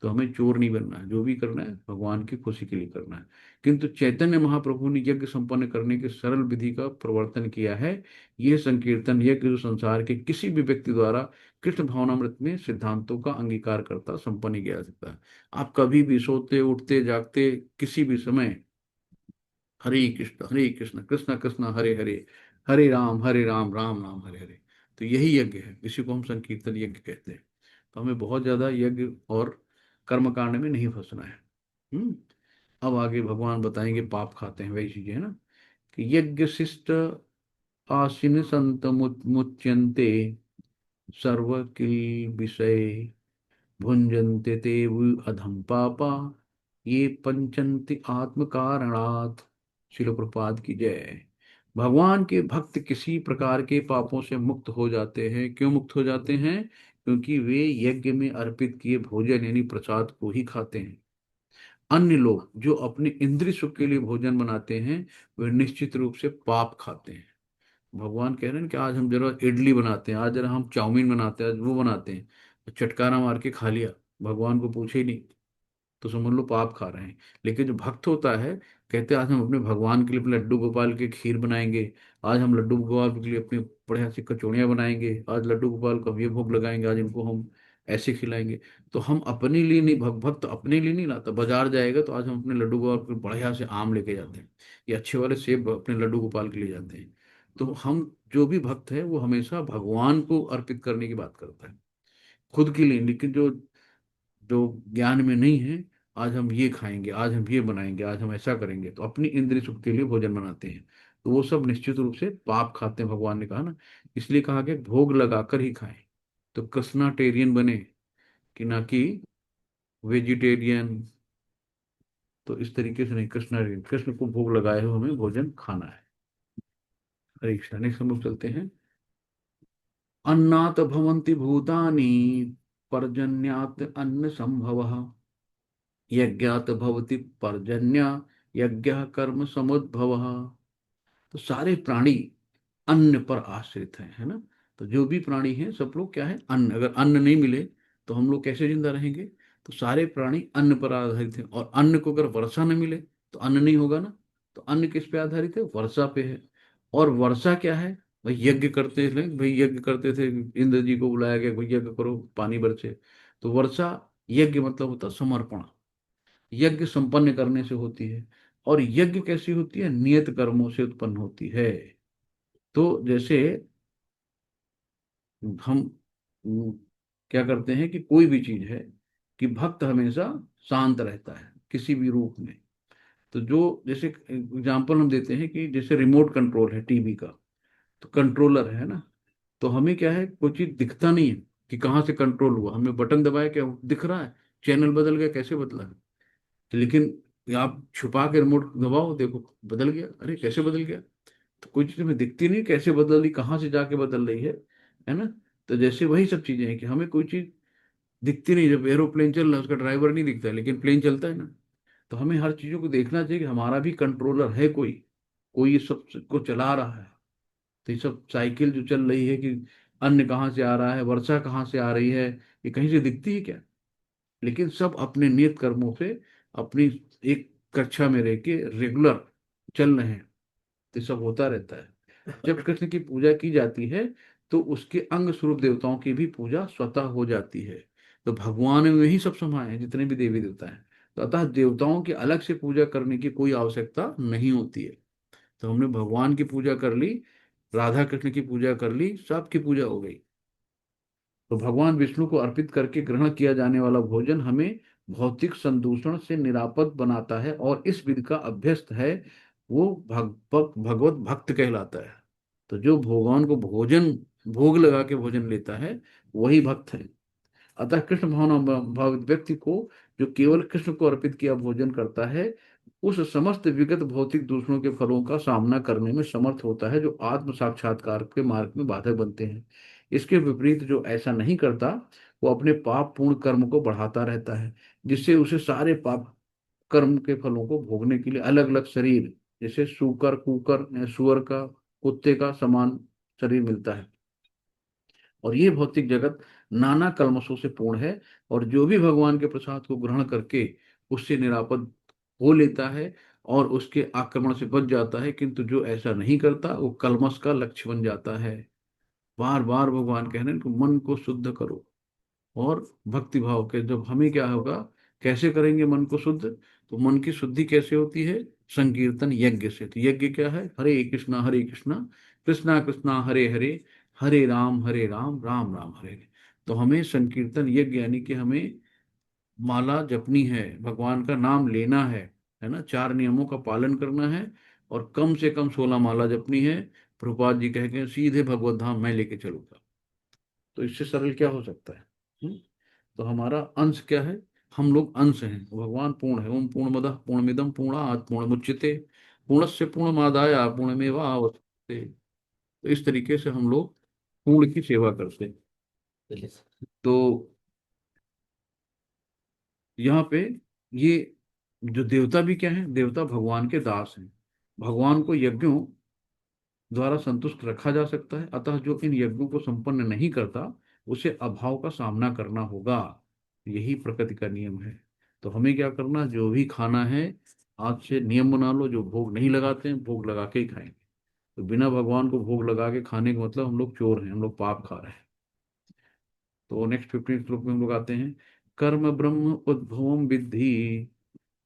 तो हमें चोर नहीं बनना है, जो भी करना है भगवान की खुशी के लिए करना है। किंतु चैतन्य महाप्रभु ने यज्ञ संपन्न करने के सरल विधि का प्रवर्तन किया है। यह संकीर्तन यज्ञ जो संसार के किसी भी व्यक्ति द्वारा कृष्ण भावनामृत में सिद्धांतों का अंगीकार करता संपन्न किया जा सकता है। आप कभी भी सोते उठते जागते किसी भी समय हरे कृष्ण कृष्ण कृष्ण हरे हरे, हरे राम राम राम हरे हरे। तो यही यज्ञ है, इसी को हम संकीर्तन यज्ञ कहते हैं। तो हमें बहुत ज्यादा यज्ञ और कर्म कांड में नहीं फंसना है। हम्म। अब आगे भगवान बताएंगे पाप खाते हैं वही चीजें, है ना। कि यज्ञ शिष्ट आसीन संत मुच्यन्ते सर्व किल विषय भुंजन्ते ते अधम पापा ये पंचन्ति आत्म कारणात्। शिल प्रपाद की जय। भगवान के भक्त किसी प्रकार के पापों से मुक्त हो जाते हैं। क्यों मुक्त हो जाते हैं? क्योंकि वे यज्ञ में अर्पित किए भोजन यानी प्रसाद को ही खाते हैं। अन्य लोग जो अपने इंद्रिय सुख के लिए भोजन बनाते हैं, वे निश्चित रूप से पाप खाते हैं। भगवान कह रहे हैं कि आज हम जरा इडली बनाते हैं, आज जरा हम चाउमीन बनाते हैं, आज वो बनाते हैं, तो चटकारा मार के खा लिया, भगवान को पूछे ही नहीं, तो समझ लो पाप खा रहे हैं। लेकिन जो भक्त होता है, कहते हैं आज हम अपने भगवान के लिए अपने लड्डू गोपाल के खीर बनाएंगे, आज हम लड्डू गोपाल के लिए अपनी बढ़िया सी कचौड़ियाँ बनाएंगे, आज लड्डू गोपाल को हम ये भोग लगाएंगे, आज इनको हम ऐसे खिलाएंगे। तो हम अपने लिए नहीं, भक्त अपने लिए नहीं लाता, बाजार जाएगा तो आज हम अपने लड्डू गोपाल को बढ़िया से आम लेके जाते हैं, ये अच्छे वाले सेब अपने लड्डू गोपाल के लिए जाते हैं। तो हम जो भी भक्त है वो हमेशा भगवान को अर्पित करने की बात करता है, खुद के लिए। लेकिन जो जो ज्ञान में नहीं है, आज हम ये खाएंगे, आज हम ये बनाएंगे, आज हम ऐसा करेंगे, तो अपनी इंद्रिय सुख के लिए भोजन बनाते हैं, तो वो सब निश्चित रूप से पाप खाते हैं, भगवान ने कहा ना। इसलिए कहा गया भोग लगाकर ही खाएं। तो कृष्णाटेरियन बने कि ना कि वेजिटेरियन। तो इस तरीके से नहीं, कृष्णाटेरियन, कृष्ण को भोग लगाए हुए हमें भोजन खाना है। हरे कृष्णा। नेक्स्ट हम लोग चलते हैं। अन्नात् भवन्ति भूतानि पर्जन्यात् अन्न संभवः यज्ञात भवति पर्जन्य यज्ञ कर्म समुद्भव। तो सारे प्राणी अन्न पर आश्रित हैं, है ना। तो जो भी प्राणी हैं सब लोग क्या है, अन्न। अगर अन्न नहीं मिले तो हम लोग कैसे जिंदा रहेंगे? तो सारे प्राणी अन्न पर आधारित हैं, और अन्न को अगर वर्षा न मिले तो अन्न नहीं होगा ना। तो अन्न किस पे आधारित है? वर्षा पे है। और वर्षा क्या है? भाई यज्ञ करते थे, भाई यज्ञ करते थे, इंद्र जी को बुलाया गया, भाई यज्ञ करो पानी बरसे। तो वर्षा, यज्ञ मतलब होता है समर्पण, यज्ञ संपन्न करने से होती है। और यज्ञ कैसी होती है? नियत कर्मों से उत्पन्न होती है। तो जैसे हम क्या करते हैं कि कोई भी चीज है, कि भक्त हमेशा शांत रहता है किसी भी रूप में। तो जो जैसे एग्जाम्पल हम देते हैं कि जैसे रिमोट कंट्रोल है टीवी का, तो कंट्रोलर है ना, तो हमें क्या है, कोई चीज दिखता नहीं है कि कहाँ से कंट्रोल हुआ, हमने बटन दबाया क्या दिख रहा है, चैनल बदल गया कैसे बदला, लेकिन आप छुपा के रिमोट दबाओ देखो बदल गया, अरे कैसे बदल गया। तो कोई चीज हमें दिखती नहीं कैसे बदल रही, कहाँ से जाके बदल रही है ना। तो जैसे वही सब चीजें हैं कि हमें कोई चीज दिखती नहीं, जब एरोप्लेन चल रहा है उसका ड्राइवर नहीं दिखता है लेकिन प्लेन चलता है ना। तो हमें हर चीजों को देखना चाहिए कि हमारा भी कंट्रोलर है कोई, कोई ये सब को चला रहा है। तो ये सब साइकिल जो चल रही है कि अन्न कहाँ से आ रहा है, वर्षा कहाँ से आ रही है, ये कहीं से दिखती है क्या। लेकिन सब अपने नियत कर्मों से अपनी एक कक्षा में रह के रेगुलर चल रहे हैं, तो सब होता रहता है। जब कृष्ण की पूजा की जाती है तो उसके अंग स्वरूप देवताओं की भी पूजा स्वतः हो जाती है। तो भगवान में ही सब समाये हैं जितने भी देवी देवता हैं। तो अतः देवताओं की अलग से पूजा करने की कोई आवश्यकता नहीं होती है। तो हमने भगवान की पूजा कर ली, राधा कृष्ण की पूजा कर ली, सबकी पूजा हो गई। तो भगवान विष्णु को अर्पित करके ग्रहण किया जाने वाला भोजन हमें भौतिक संदूषण से निरापद बनाता है, और इस विधि का अभ्यस्त है वो भगवत भक्त कहलाता है। तो जो भगवान को भोजन भोग लगा के भोजन लेता है वही भक्त है। अतः कृष्ण भावित व्यक्ति को जो केवल कृष्ण को अर्पित किया भोजन करता है, उस समस्त विगत भौतिक दूसरों के फलों का सामना करने में समर्थ होता है जो आत्म साक्षात्कार के मार्ग में बाधक बनते हैं। इसके विपरीत जो ऐसा नहीं करता, वो अपने पाप पूर्ण कर्म को बढ़ाता रहता है, जिससे उसे सारे पाप कर्म के फलों को भोगने के लिए अलग अलग शरीर, जैसे सूकर कुकर या सुअर का, कुत्ते का समान शरीर मिलता है। और ये भौतिक जगत नाना कल्मशों से पूर्ण है, और जो भी भगवान के प्रसाद को ग्रहण करके उससे निरापद हो लेता है और उसके आक्रमण से बच जाता है, किंतु जो ऐसा नहीं करता वो कल्मश का लक्ष्य बन जाता है। बार बार भगवान कह रहे हैं कि मन को शुद्ध करो, और भक्ति भाव के जब हमें क्या होगा, कैसे करेंगे मन को शुद्ध, तो मन की शुद्धि कैसे होती है, संकीर्तन यज्ञ से। तो यज्ञ क्या है, हरे कृष्णा कृष्णा कृष्णा हरे हरे, हरे राम राम राम हरे हरे। तो हमें संकीर्तन यज्ञ यानी कि हमें माला जपनी है, भगवान का नाम लेना है ना, चार नियमों का पालन करना है, और कम से कम 16 माला जपनी है। प्रभुपाद जी कह के सीधे भगवत धाम मैं लेके चलूंगा। तो इससे सरल क्या हो सकता है। हम्म? तो हमारा अंश क्या है, हम लोग अंश हैं, भगवान पूर्ण है। ओम पूर्णमदः पूर्णमिदं पूर्णात् पूर्णमुदच्यते पूर्णस्य पूर्णमादाय पूर्णमेवावशिष्यते। तो इस तरीके से हम लोग पूर्ण की सेवा करते हैं। तो यहाँ पे ये जो देवता भी क्या है, देवता भगवान के दास हैं। भगवान को यज्ञों द्वारा संतुष्ट रखा जा सकता है, अतः जो इन यज्ञों को संपन्न नहीं करता उसे अभाव का सामना करना होगा। यही प्रकृति का नियम है। तो हमें क्या करना, जो भी खाना है आज से नियम बना लो, जो भोग नहीं लगाते हैं भोग लगा के ही खाएंगे। तो बिना भगवान को भोग लगा के खाने का मतलब हम लोग चोर हैं, हम लोग पाप खा रहे हैं। तो नेक्स्ट 15 श्लोक में हम लोग आते हैं, कर्म ब्रह्म उद्भवम विद्धि,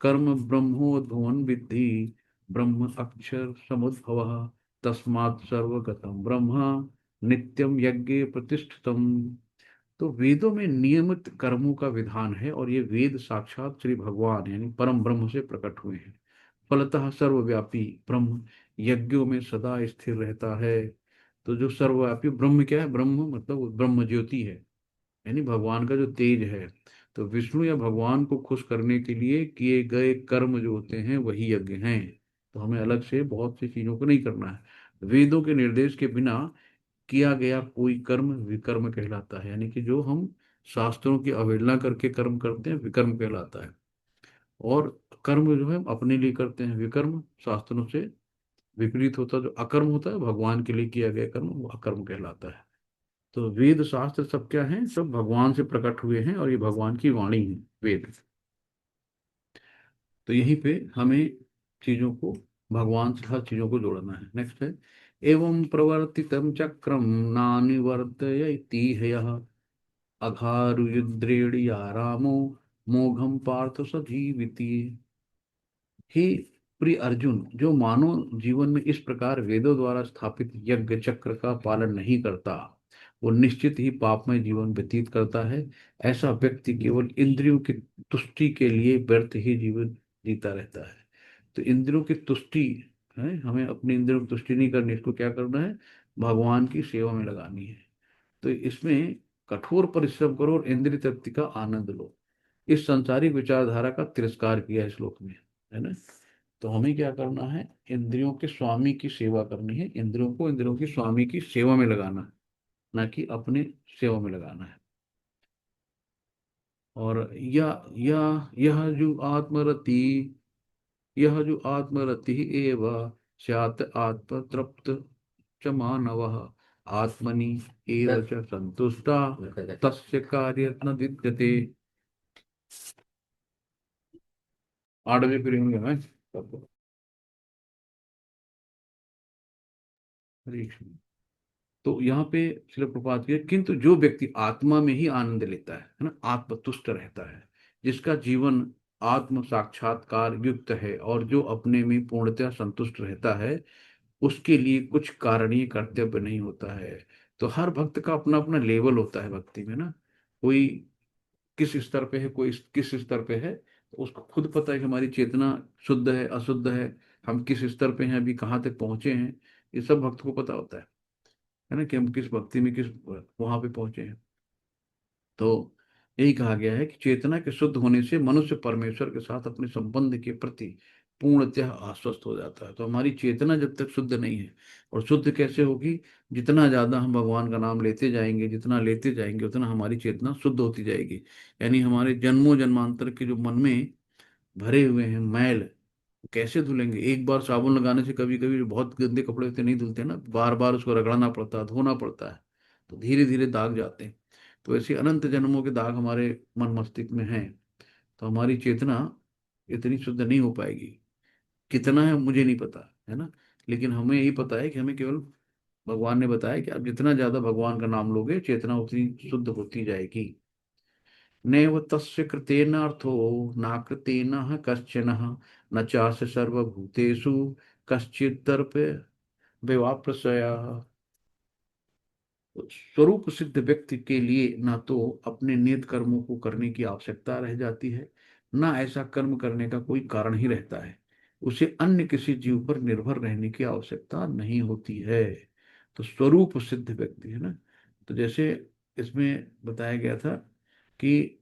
कर्म ब्रह्मोद्भवन विद्धि, ब्रह्म अक्षर समुद्भव, तस्मात् सर्वगतम ब्रह्म नित्यम यज्ञ प्रतिष्ठितम। तो वेदों में नियमित कर्मों का विधान है, और ये वेद साक्षात श्री भगवान यानी परम ब्रह्म से प्रकट हुए हैं। फलतः सर्वव्यापी ब्रह्म यज्ञों में सदा स्थिर रहता है। तो जो सर्वव्यापी ब्रह्म क्या है, ब्रह्म मतलब वो ब्रह्म ज्योति है, यानी भगवान का जो तेज है। तो विष्णु या भगवान को खुश करने के लिए किए गए कर्म जो होते हैं वही यज्ञ हैं। तो हमें अलग से बहुत सी चीजों को नहीं करना है। वेदों के निर्देश के बिना किया गया कोई कर्म विकर्म कहलाता है, यानी कि जो हम शास्त्रों की अवहेलना करके कर्म करते हैं विकर्म कहलाता है। और कर्म जो है हम अपने लिए करते हैं विकर्म, शास्त्रों से विपरीत होता है। जो अकर्म होता है भगवान के लिए किया गया कर्म वो अकर्म कहलाता है। तो वेद शास्त्र सब क्या है, सब भगवान से प्रकट हुए हैं, और ये भगवान की वाणी है वेद। तो यहीं पे हमें चीजों को भगवान से हर चीजों को जोड़ना है। नेक्स्ट है, एवं प्रवर्तितम चक्रम नानिवर्तयति यः अघारुद्रेण रामो मोघम पार्थ सजीविति। हे प्रिय अर्जुन, जो मानव जीवन में इस प्रकार वेदों द्वारा स्थापित यज्ञ चक्र का पालन नहीं करता, वो निश्चित ही पापमय जीवन व्यतीत करता है। ऐसा व्यक्ति केवल इंद्रियों की तुष्टि के लिए व्यर्थ ही जीवन जीता रहता है। तो इंद्रियों की तुष्टि है, हमें अपनी इंद्रियों की तुष्टि नहीं करनी, इसको क्या करना है, भगवान की सेवा में लगानी है। तो इसमें कठोर परिश्रम करो और इंद्रिय तृप्ति का आनंद लो। इस संसारिक विचारधारा का तिरस्कार किया है श्लोक में, है ना। तो हमें क्या करना है, इंद्रियों के स्वामी की सेवा करनी है, इंद्रियों को इंद्रियों की स्वामी की सेवा में लगाना है, ना कि अपने सेवा में लगाना है। और यह जो आत्मरति एव स्यात् आत्मतृप्त च मानवः आत्मनि एव च संतुष्टा तस्य कार्य न विद्यते। 8 बजे फ्री होंगे मैं सबको। हरे कृष्ण। तो यहाँ पे श्रील प्रभुपाद की, किंतु जो व्यक्ति आत्मा में ही आनंद लेता है ना, आत्मतुष्ट रहता है, जिसका जीवन आत्म साक्षात्कार युक्त है और जो अपने में पूर्णतः संतुष्ट रहता है, उसके लिए कुछ कारणीय कर्तव्य नहीं होता है। तो हर भक्त का अपना अपना लेवल होता है भक्ति में ना। कोई किस स्तर पे है, कोई किस स्तर पे है, तो उसको खुद पता है कि हमारी चेतना शुद्ध है अशुद्ध है, हम किस स्तर पे हैं, अभी कहाँ तक पहुंचे हैं। ये सब भक्त को पता होता है ना, कि हम किस भक्ति में किस वहां पे पहुंचे हैं। तो यही कहा गया है कि चेतना के शुद्ध होने से मनुष्य परमेश्वर के साथ अपने संबंध के प्रति पूर्णतः आश्वस्त हो जाता है। तो हमारी चेतना जब तक शुद्ध नहीं है, और शुद्ध कैसे होगी, जितना ज्यादा हम भगवान का नाम लेते जाएंगे, जितना लेते जाएंगे उतना हमारी चेतना शुद्ध होती जाएगी। यानी हमारे जन्मों जन्मांतर के जो मन में भरे हुए हैं मैल, कैसे धुलेंगे। एक बार साबुन लगाने से कभी कभी जो बहुत गंदे कपड़े होते हैं नहीं धुलते ना, बार बार उसको रगड़ना पड़ता है, धोना पड़ता है, तो धीरे धीरे दाग जाते हैं। तो ऐसे अनंत जन्मों के दाग हमारे मन मस्तिष्क में हैं। तो हमारी चेतना इतनी शुद्ध नहीं हो पाएगी। कितना है मुझे नहीं पता, है ना। लेकिन हमें यही पता है कि हमें केवल भगवान ने बताया कि आप जितना ज्यादा भगवान का नाम लोगे, चेतना उतनी शुद्ध होती जाएगी। नैव तस्य कृतेनार्थो नाकृतेन कश्चन न चास्य सर्वभूतेषु कश्चिदर्प विवाप्रशया। स्वरूप सिद्ध व्यक्ति के लिए ना तो अपने नियत कर्मों को करने की आवश्यकता रह जाती है, ना ऐसा कर्म करने का कोई कारण ही रहता है। उसे अन्य किसी जीव पर निर्भर रहने की आवश्यकता नहीं होती है। तो स्वरूप सिद्ध व्यक्ति है ना। तो जैसे इसमें बताया गया था कि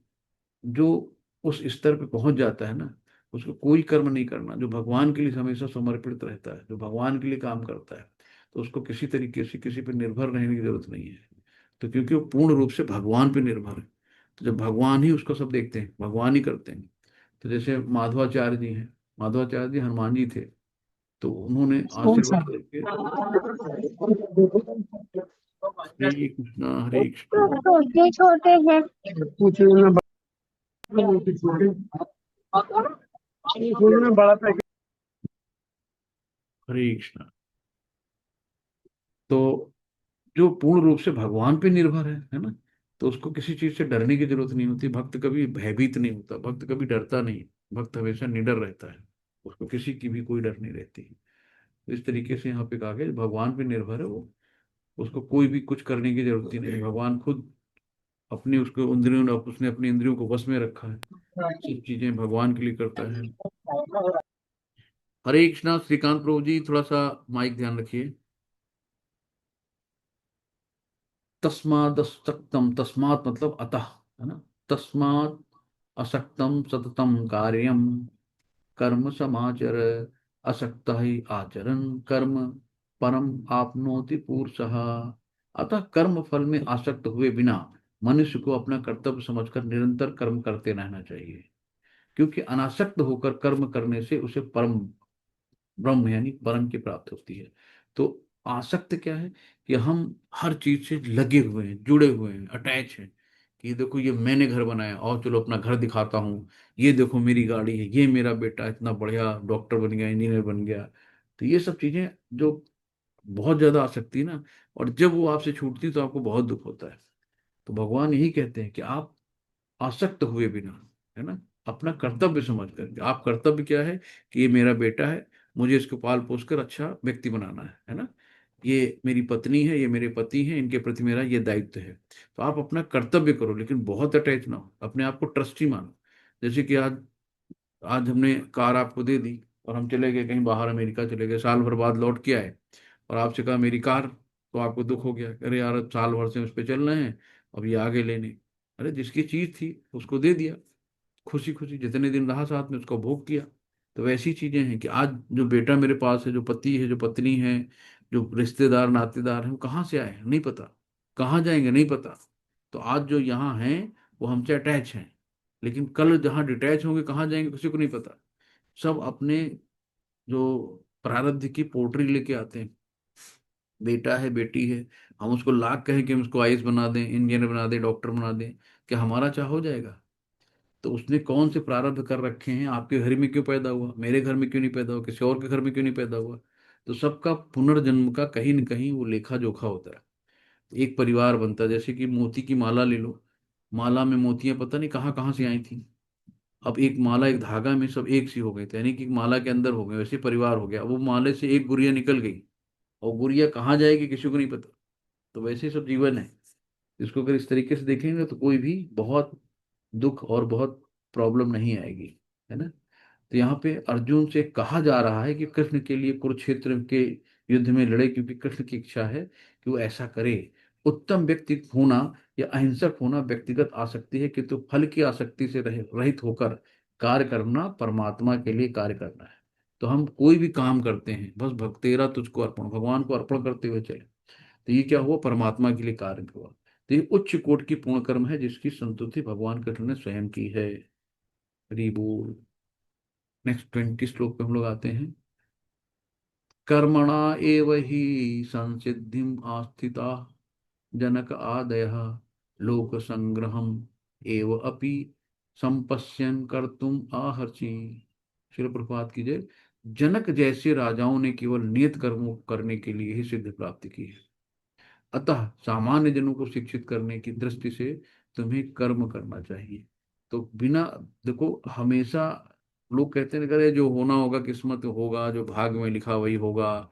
जो उस स्तर पे पहुंच जाता है ना, उसको कोई कर्म नहीं करना, जो भगवान के लिए हमेशा समर्पित रहता है, जो भगवान के लिए काम करता है, तो उसको किसी तरीके से किसी पे निर्भर रहने की जरूरत नहीं है। तो क्योंकि वो पूर्ण रूप से भगवान पे निर्भर है, तो जब भगवान ही उसको सब देखते हैं, भगवान ही करते हैं। तो जैसे माधवाचार्य जी हैं, माधवाचार्य जी हनुमान जी थे, तो उन्होंने कौन सा? आशीर्वाद करके, हरे कृष्णा। छोटे छोटे हैं। कुछ में बड़ा पैकेट। हरे कृष्णा। तो जो पूर्ण रूप से भगवान पे निर्भर है ना, तो उसको किसी चीज से डरने की जरूरत नहीं होती। भक्त कभी भयभीत नहीं होता, भक्त कभी डरता नहीं, भक्त हमेशा निडर रहता है, उसको किसी की भी कोई डर नहीं रहती। तो इस तरीके से यहाँ पे कहा गया भगवान पे निर्भर है वो, उसको कोई भी कुछ करने की जरूरत ही नहीं। भगवान खुद अपनी उसको इंद्रियों, उसने अपनी इंद्रियों को वश में रखा है, सब चीजें भगवान के लिए करता है। हरे कृष्णा। श्रीकांत प्रभु जी थोड़ा सा माइक ध्यान रखिए। तस्मादसक्तम, तस्मात मतलब अतः, है ना। तस्मात् असक्तम सततम कार्यम कर्म समाचर, असक्त ही आचरण कर्म परम आपनोति पुरुषः। अतः कर्म फल में आसक्त हुए बिना मनुष्य को अपना कर्तव्य समझकर निरंतर कर्म करते रहना चाहिए, क्योंकि अनासक्त होकर कर्म करने से उसे परम ब्रह्म यानी परम की प्राप्ति होती है। तो आसक्त क्या है, कि हम हर चीज से लगे हुए हैं, जुड़े हुए हैं, अटैच हैं। कि देखो ये मैंने घर बनाया, और चलो अपना घर दिखाता हूँ, ये देखो मेरी गाड़ी है, ये मेरा बेटा इतना बढ़िया डॉक्टर बन गया, इंजीनियर बन गया। तो ये सब चीजें जो बहुत ज्यादा आसक्ति ना, और जब वो आपसे छूटती तो आपको बहुत दुख होता है। तो भगवान यही कहते हैं कि आप आसक्त हुए बिना, है ना, अपना कर्तव्य समझ कर, आप कर्तव्य क्या है, कि ये मेरा बेटा है, मुझे इसको पाल पोस कर अच्छा व्यक्ति बनाना है ना। ये मेरी पत्नी है, ये मेरे पति हैं, इनके प्रति मेरा ये दायित्व है। तो आप अपना कर्तव्य करो, लेकिन बहुत अटैच ना हो, अपने आप को ट्रस्टी मानो। जैसे कि आज आज हमने कार आपको दे दी, और हम चले गए कहीं बाहर, अमेरिका चले गए, साल भर बाद लौट के आए और आपसे कहा मेरी कार, तो आपको दुख हो गया, अरे यार अब साल भर से उस पर चल रहे हैं, अब ये आगे लेने। अरे जिसकी चीज थी उसको दे दिया, खुशी खुशी जितने दिन रहा साथ में उसको भोग किया। तो वैसी चीजें हैं कि आज जो बेटा मेरे पास है, जो पति है, जो पत्नी है, जो रिश्तेदार नातेदार हैं, वो कहाँ से आए हैं नहीं पता, कहाँ जाएंगे नहीं पता। तो आज जो यहाँ हैं वो हमसे अटैच हैं, लेकिन कल जहाँ डिटैच होंगे कहाँ जाएंगे किसी को नहीं पता। सब अपने जो प्रारब्ध की पोटरी लेके आते हैं। बेटा है, बेटी है, हम उसको लाख कहें कि हम उसको आईएएस बना दें, इंजीनियर बना दें, डॉक्टर बना दें, क्या हमारा चाह हो जाएगा? तो उसने कौन से प्रारब्ध कर रखे हैं, आपके घर में क्यों पैदा हुआ, मेरे घर में क्यों नहीं पैदा हुआ, किसी और के घर में क्यों नहीं पैदा हुआ? तो सबका पुनर्जन्म का कहीं न कहीं वो लेखा जोखा होता है। एक परिवार बनता है, जैसे कि मोती की माला ले लो, माला में मोतियां पता नहीं कहाँ कहाँ से आई थी। अब एक माला, एक धागा में सब एक सी हो गए थे, यानी कि माला के अंदर हो गए, वैसे परिवार हो गया। वो माले से एक गुड़िया निकल गई, और गुड़िया कहाँ जाएगी किसी को नहीं पता। तो वैसे ही सब जीवन है। इसको अगर इस तरीके से देखेंगे तो कोई भी बहुत दुख और बहुत प्रॉब्लम नहीं आएगी, है ना। तो यहाँ पे अर्जुन से कहा जा रहा है कि कृष्ण के लिए कुरुक्षेत्र के युद्ध में लड़े, क्योंकि कृष्ण की इच्छा है कि वो ऐसा करे। उत्तम व्यक्ति होना या अहिंसक होना व्यक्तिगत आसक्ति है, किंतु फल की आसक्ति से रहित होकर कार्य करना परमात्मा के लिए कार्य करना है। तो हम कोई भी काम करते हैं बस भक्तेरा तुझको अर्पण, भगवान को अर्पण करते हुए चले। तो ये क्या हुआ, परमात्मा के लिए कार्य हुआ। तो ये उच्च कोटि की पूर्ण कर्म है जिसकी संतुति भगवान कृष्ण ने स्वयं की है। हरि बोल। नेक्स्ट 20 श्लोक पे हम लोग आते हैं। कर्मणा एव ही संसिद्धिम आस्थिता जनक आदयः लोक संग्रहम एव अपि संपश्यन कर्तुम आहर्षि। श्रील प्रभुपाद की जय। जनक जैसे राजाओं ने केवल नियत कर्मों को करने के लिए ही सिद्ध प्राप्ति की है, अतः सामान्य जनों को शिक्षित करने की दृष्टि से तुम्हें कर्म करना चाहिए। तो बिना, देखो हमेशा लोग कहते हैं करे जो होना होगा किस्मत होगा, जो भाग्य में लिखा वही होगा।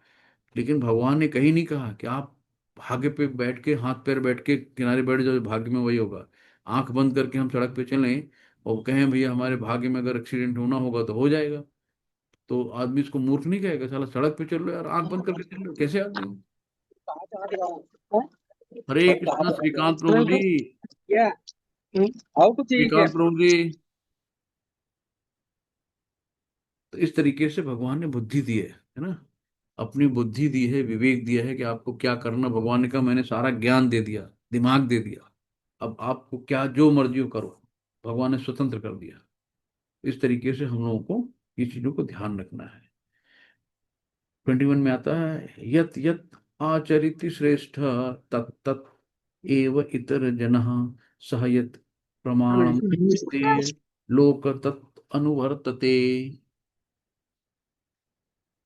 लेकिन भगवान ने कहीं नहीं कहा कि आप भाग्य पे बैठ के, हाथ पैर बैठ के किनारे बैठ जाओ, भाग्य में वही होगा। आंख बंद करके हम सड़क पे चलें और कहें भैया हमारे भाग्य में अगर एक्सीडेंट होना होगा तो हो जाएगा, तो आदमी इसको मूर्ख नहीं कहेगा? साला सड़क पे चल रहे हो यार, आंख बंद करके चल रहे हो, कैसे आदमी हो? हरे कृष्णा श्रीकांत प्रभु जी। Yeah. How to change Shrikant that? प्रभु जी। तो इस तरीके से भगवान ने बुद्धि दी है ना, अपनी बुद्धि दी है, विवेक दिया है कि आपको क्या करना। भगवान ने कहा मैंने सारा ज्ञान दे दिया, दिमाग दे दिया, अब आपको क्या जो मर्जी हो करो। भगवान ने स्वतंत्र कर दिया। इस तरीके से हम लोगों को ये चीजों को ध्यान रखना है। 21 में आता है, यत यत आचरित श्रेष्ठ तत् तत् एव इतर जनः सह यत् प्रमाणम ते लोक तत् अनुवर्तते।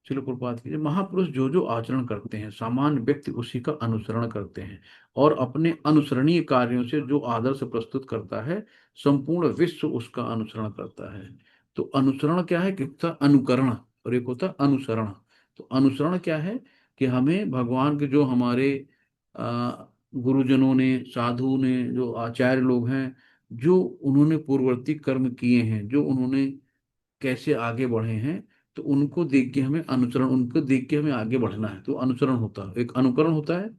श्रील प्रभुपाद की जय। महापुरुष जो जो आचरण करते हैं सामान्य व्यक्ति उसी का अनुसरण करते हैं, और अपने अनुसरणीय कार्यों से जो आदर्श प्रस्तुत करता है संपूर्ण विश्व उसका अनुसरण करता है। तो अनुसरण क्या है, कितना अनुकरण, और एक होता है अनुसरण। तो अनुसरण क्या है कि हमें भगवान के जो हमारे गुरुजनों ने, साधु ने, जो आचार्य लोग हैं, जो उन्होंने पूर्ववर्ती कर्म किए हैं, जो उन्होंने कैसे आगे बढ़े हैं, तो उनको देख के हमें अनुसरण, उनको देख के हमें आगे बढ़ना है। तो अनुसरण होता है, एक अनुकरण होता है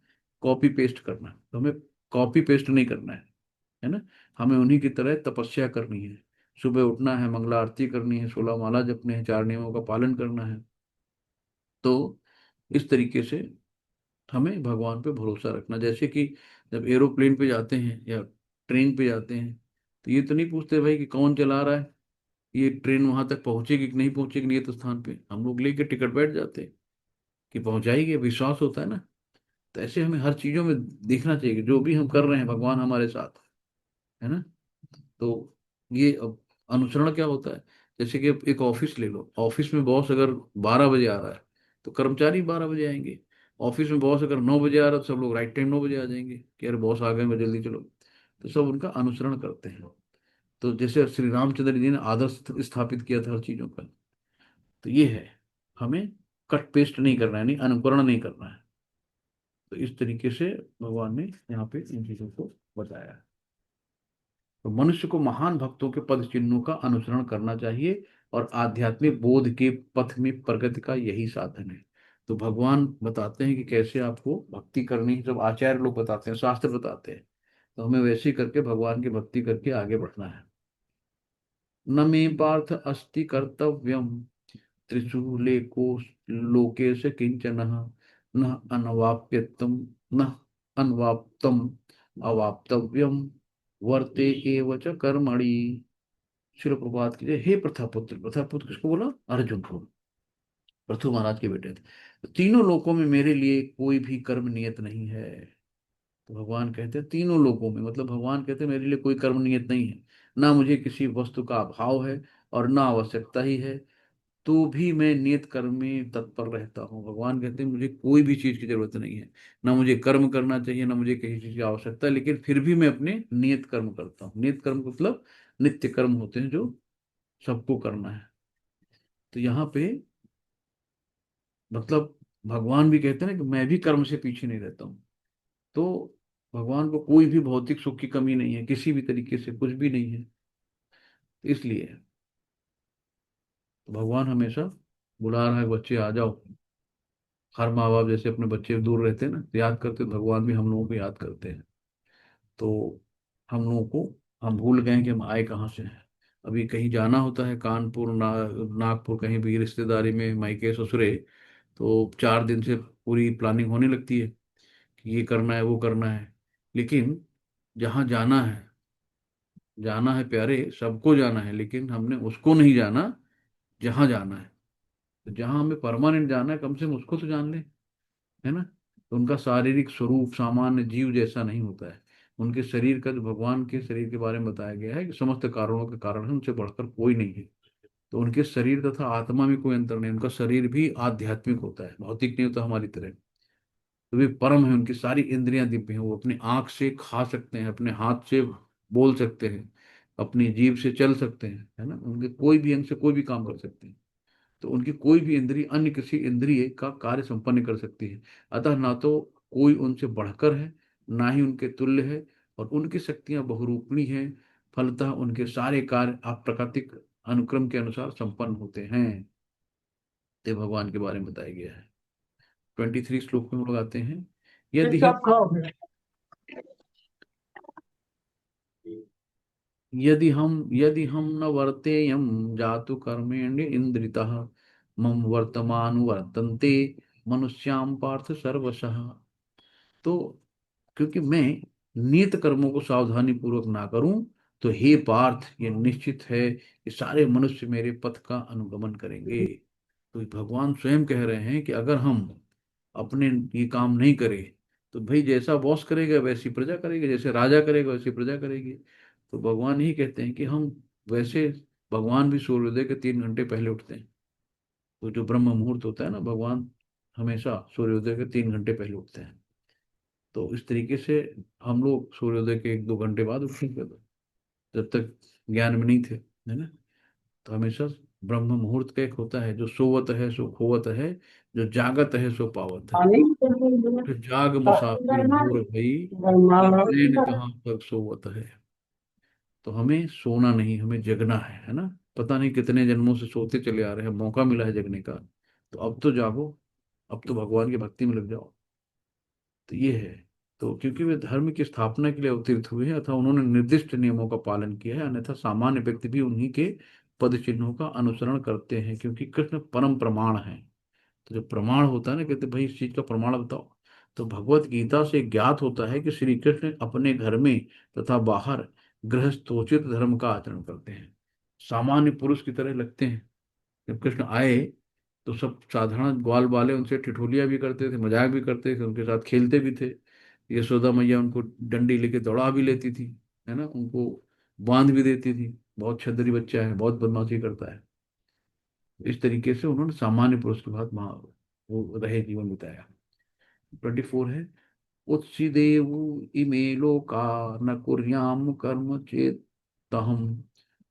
कॉपी पेस्ट करना। तो हमें कॉपी पेस्ट नहीं करना है ना। हमें उन्हीं की तरह तपस्या करनी है, सुबह उठना है, मंगला आरती करनी है, 16 माला जपने हैं, 4 नियमों का पालन करना है। तो इस तरीके से हमें भगवान पे भरोसा रखना। जैसे कि जब एरोप्लेन पे जाते हैं या ट्रेन पे जाते हैं, तो ये तो नहीं पूछते भाई कि कौन चला रहा है, ये ट्रेन वहां तक पहुंचेगी कि नहीं पहुंचेगी नियत स्थान पे, हम लोग लेके टिकट बैठ जाते हैं कि पहुंचाएगी, विश्वास होता है ना। तो ऐसे हमें हर चीजों में देखना चाहिए कि जो भी हम कर रहे हैं भगवान हमारे साथ है ना। तो ये अब अनुसरण क्या होता है, जैसे कि अब एक ऑफिस ले लो, ऑफिस में बॉस अगर 12 बजे आ रहा है तो कर्मचारी 12 बजे आएंगे। ऑफिस में बॉस अगर 9 बजे आ रहा है तो सब लोग राइट टाइम 9 बजे आ जाएंगे कि अरे बॉस आ गए मैं जल्दी चलो। तो सब उनका अनुसरण करते हैं। तो जैसे श्री रामचंद्र जी ने आदर्श स्थापित किया था हर चीजों का। तो ये है, हमें कट पेस्ट नहीं करना है, नहीं अनुकरण नहीं करना है। तो इस तरीके से भगवान ने यहाँ पे इन चीजों को बताया है। तो मनुष्य को महान भक्तों के पद चिन्हों का अनुसरण करना चाहिए, और आध्यात्मिक बोध के पथ में प्रगति का यही साधन है। तो भगवान बताते हैं कि कैसे आपको भक्ति करनी है, जब आचार्य लोग बताते हैं, शास्त्र बताते हैं, तो हमें वैसे ही करके भगवान की भक्ति करके आगे बढ़ना है। न मे पार्थ अस्ति कर्तव्यम त्रिषु लेको लोकेश किंचन न अनवाप्यतम न अनवाप्तम अवाप्तव्यम वर्ते एव च कर्मणि। शिल प्रभात की जय। हे प्रथापुत्र, प्रथापुत्र किसको बोला? अर्जुन को, पृथु महाराज के बेटे थे। तो तीनों लोकों में मेरे लिए कोई भी कर्म नियत नहीं है। तो भगवान कहते हैं तीनों लोकों में, मतलब भगवान कहते हैं मेरे लिए कोई कर्म नियत नहीं है, ना मुझे किसी वस्तु का अभाव है और ना आवश्यकता ही है, तो भी मैं नियत कर्म में तत्पर रहता हूँ। भगवान कहते हैं मुझे कोई भी चीज की जरूरत नहीं है, ना मुझे कर्म करना चाहिए, ना मुझे किसी चीज की आवश्यकता है, लेकिन फिर भी मैं अपने नियत कर्म करता हूँ। नियत कर्म मतलब नित्य कर्म होते हैं जो सबको करना है। तो यहाँ पे मतलब भगवान भी कहते हैं ना कि मैं भी कर्म से पीछे नहीं रहता हूँ। तो भगवान को कोई भी भौतिक सुख की कमी नहीं है, किसी भी तरीके से कुछ भी नहीं है। इसलिए भगवान हमेशा बुला रहा है, बच्चे आ जाओ। हर माँ बाप जैसे अपने बच्चे दूर रहते हैं ना, तो याद करते हैं, भगवान भी हम लोगों को याद करते हैं। तो हम लोगों को, हम भूल गए हैं कि हम आए कहाँ से हैं। अभी कहीं जाना होता है, कानपुर नागपुर कहीं भी रिश्तेदारी में, मायके ससुरे, तो 4 दिन से पूरी प्लानिंग होने लगती है कि ये करना है वो करना है। लेकिन जहाँ जाना है, जाना है प्यारे, सबको जाना है, लेकिन हमने उसको नहीं जाना जहाँ जाना है। तो जहाँ हमें परमानेंट जाना है, कम से कम उसको तो जान ले, है ना। तो उनका शारीरिक स्वरूप सामान्य जीव जैसा नहीं होता है। उनके शरीर का, जो भगवान के शरीर के बारे में बताया गया है कि समस्त कारणों के कारण है, उनसे बढ़कर कोई नहीं है। तो उनके शरीर तथा आत्मा में कोई अंतर नहीं, उनका शरीर भी आध्यात्मिक होता है, भौतिक नहीं होता हमारी तरह। तो वे परम है, उनकी सारी इंद्रियां दिव्य हैं, वो अपनी आंख से खा सकते हैं, अपने हाथ से बोल सकते हैं, अपनी जीभ से चल सकते हैं, है ना, उनके कोई भी अंग से कोई भी काम कर सकते हैं। तो उनकी कोई भी इंद्रिय अन्य किसी इंद्रिय का कार्य संपन्न कर सकती है। अतः ना तो कोई उनसे बढ़कर है, ना ही उनके तुल्य है, और उनकी शक्तियां बहुरूपणी हैं। फलतः उनके सारे कार्य अप्राकृतिक अनुक्रम के अनुसार संपन्न होते हैं। ये भगवान के बारे में बताया गया है। 23 श्लोक में हम लोग आते हैं। यदि Pick up call. यदि हम न वर्तेयम जातु कर्मेण्य इंद्रितः मम वर्तमान वर्तन्ते मनुष्याम पार्थ सर्वशः। तो क्योंकि मैं नियत कर्मों को सावधानी पूर्वक ना करूं, तो हे पार्थ, ये निश्चित है कि सारे मनुष्य मेरे पथ का अनुगमन करेंगे। तो भगवान स्वयं कह रहे हैं कि अगर हम अपने ये काम नहीं करें, तो भाई जैसा बॉस करेगा वैसी प्रजा करेगी, जैसे राजा करेगा वैसी प्रजा करेगी। तो भगवान ही कहते हैं कि हम वैसे, भगवान भी सूर्योदय के 3 घंटे पहले उठते हैं। तो जो ब्रह्म मुहूर्त होता है ना, भगवान हमेशा सूर्योदय के 3 घंटे पहले उठते हैं। तो इस तरीके से हम लोग सूर्योदय के 1-2 घंटे बाद उठेंगे, तो जब तक ज्ञान में नहीं थे, है ना। तो हमेशा ब्रह्म मुहूर्त का एक होता है, जो सोवत है सो खोवत है, जो जागत है सो पावत है। Ani? उठ जाग मुसाफिर भूर भई, चैन कहाँ पर सोवत है। तो हमें सोना नहीं, हमें जगना है ना। पता नहीं कितने जन्मों से सोते चले आ रहे हैं, मौका मिला है जगने का, तो अब तो जागो, अब तो भगवान की भक्ति में लग जाओ। तो ये है। तो क्योंकि वे धर्म की स्थापना के लिए अवतीर्थ हुए हैं, अथवा उन्होंने निर्दिष्ट नियमों का पालन किया है, अन्यथा सामान्य व्यक्ति भी उन्हीं के पद चिन्हों का अनुसरण करते हैं, क्योंकि कृष्ण परम प्रमाण है। तो जो प्रमाण होता है ना, कहते भाई इस चीज का प्रमाण बताओ। तो भगवत गीता से ज्ञात होता है कि श्री कृष्ण अपने घर में तथा बाहर गृहस्थोचित धर्म का आचरण करते हैं, सामान्य पुरुष की तरह लगते हैं। जब कृष्ण आए, तो सब साधारण ग्वाल बाले उनसे ठिठोलियां भी करते थे, मजाक भी करते थे, उनके साथ खेलते भी थे। यशोदा मैया उनको डंडी लेके दौड़ा भी लेती थी, है ना, उनको बांध भी देती थी, बहुत छदरी बच्चा है, बहुत बदमाशी करता है। इस तरीके से उन्होंने सामान्य पुरुष के बाद वहां वो रहे, जीवन बिताया। 24 है। उत्सिदेव इमे लोका न कुर्याम कर्म चेत तहम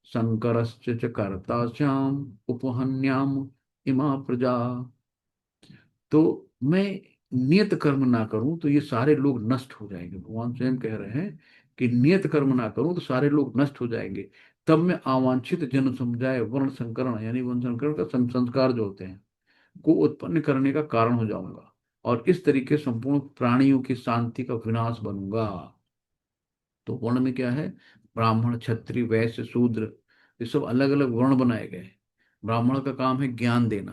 शंकरश्च च कर्ता श्याम उपहन्याम इमा प्रजा। तो मैं नियत कर्म ना करूं तो ये सारे लोग नष्ट हो जाएंगे। भगवान स्वयं कह रहे हैं कि नियत कर्म ना करूं तो सारे लोग नष्ट हो जाएंगे। तब मैं अवांछित जन समुदाय वर्ण संकरण, यानी वर्ण संकरण का संस्कार जो होते हैं, को उत्पन्न करने का कारण हो जाऊंगा, और इस तरीके संपूर्ण प्राणियों की शांति का विनाश बनूंगा। तो वर्ण में क्या है, ब्राह्मण क्षत्रिय वैश्य शूद्र, ये सब अलग अलग वर्ण बनाए गए हैं। ब्राह्मण का काम है ज्ञान देना,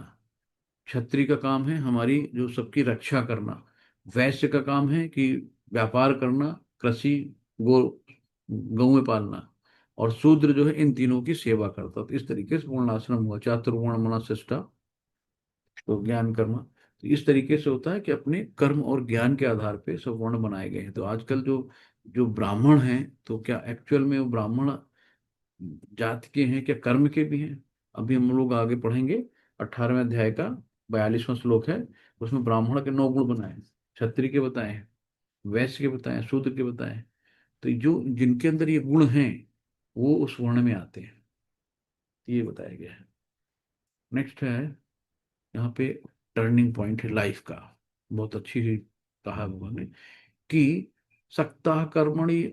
क्षत्रिय का काम है हमारी जो सबकी रक्षा करना, वैश्य का काम है कि व्यापार करना, कृषि, गो गौएं पालना, और शूद्र जो है इन तीनों की सेवा करता। तो इस तरीके से वर्णाश्रम हुआ, चातुर्वर्ण मनशिष्टा, तो ज्ञान कर्म। तो इस तरीके से होता है कि अपने कर्म और ज्ञान के आधार पे सब वर्ण बनाए गए हैं। तो आजकल जो जो ब्राह्मण हैं, तो क्या एक्चुअल में वो ब्राह्मण जाति के हैं, क्या कर्म के भी हैं? अभी हम लोग आगे पढ़ेंगे, 18वें अध्याय का 42वां श्लोक है, उसमें ब्राह्मण के 9 गुण बनाए हैं, क्षत्रिय के बताए हैं, वैश्य के बताए हैं, शूद्र के बताए हैं। तो जो जिनके अंदर ये गुण हैं, वो उस वर्ण में आते हैं, ये बताया गया है। नेक्स्ट है यहाँ पे टर्निंग पॉइंट है लाइफ का, बहुत अच्छी सी कहा भगवान ने कि सक्ता कर्मणि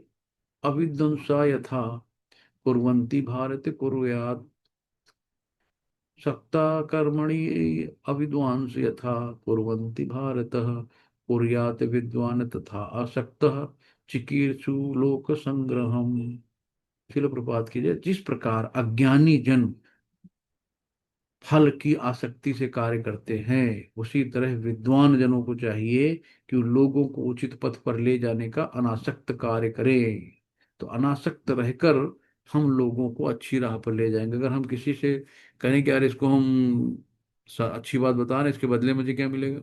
अविध्वंसा यथा कुर्वन्ति भारत कुर्यात्, सक्ता कर्मणि अविद्वांस यथा कुर्वन्ति भारतः कुर्यात् विद्वान तथा असक्तः चिकीर्षु लोक संग्रहम। शिल प्रपात कीजिए, जिस प्रकार अज्ञानी जन फल की आसक्ति से कार्य करते हैं, उसी तरह विद्वान जनों को चाहिए कि उन लोगों को उचित पथ पर ले जाने का अनासक्त कार्य करें। तो अनासक्त रहकर हम लोगों को अच्छी राह पर ले जाएंगे। अगर हम किसी से कहें कि यार इसको हम अच्छी बात बता रहे हैं, इसके बदले मुझे क्या मिलेगा,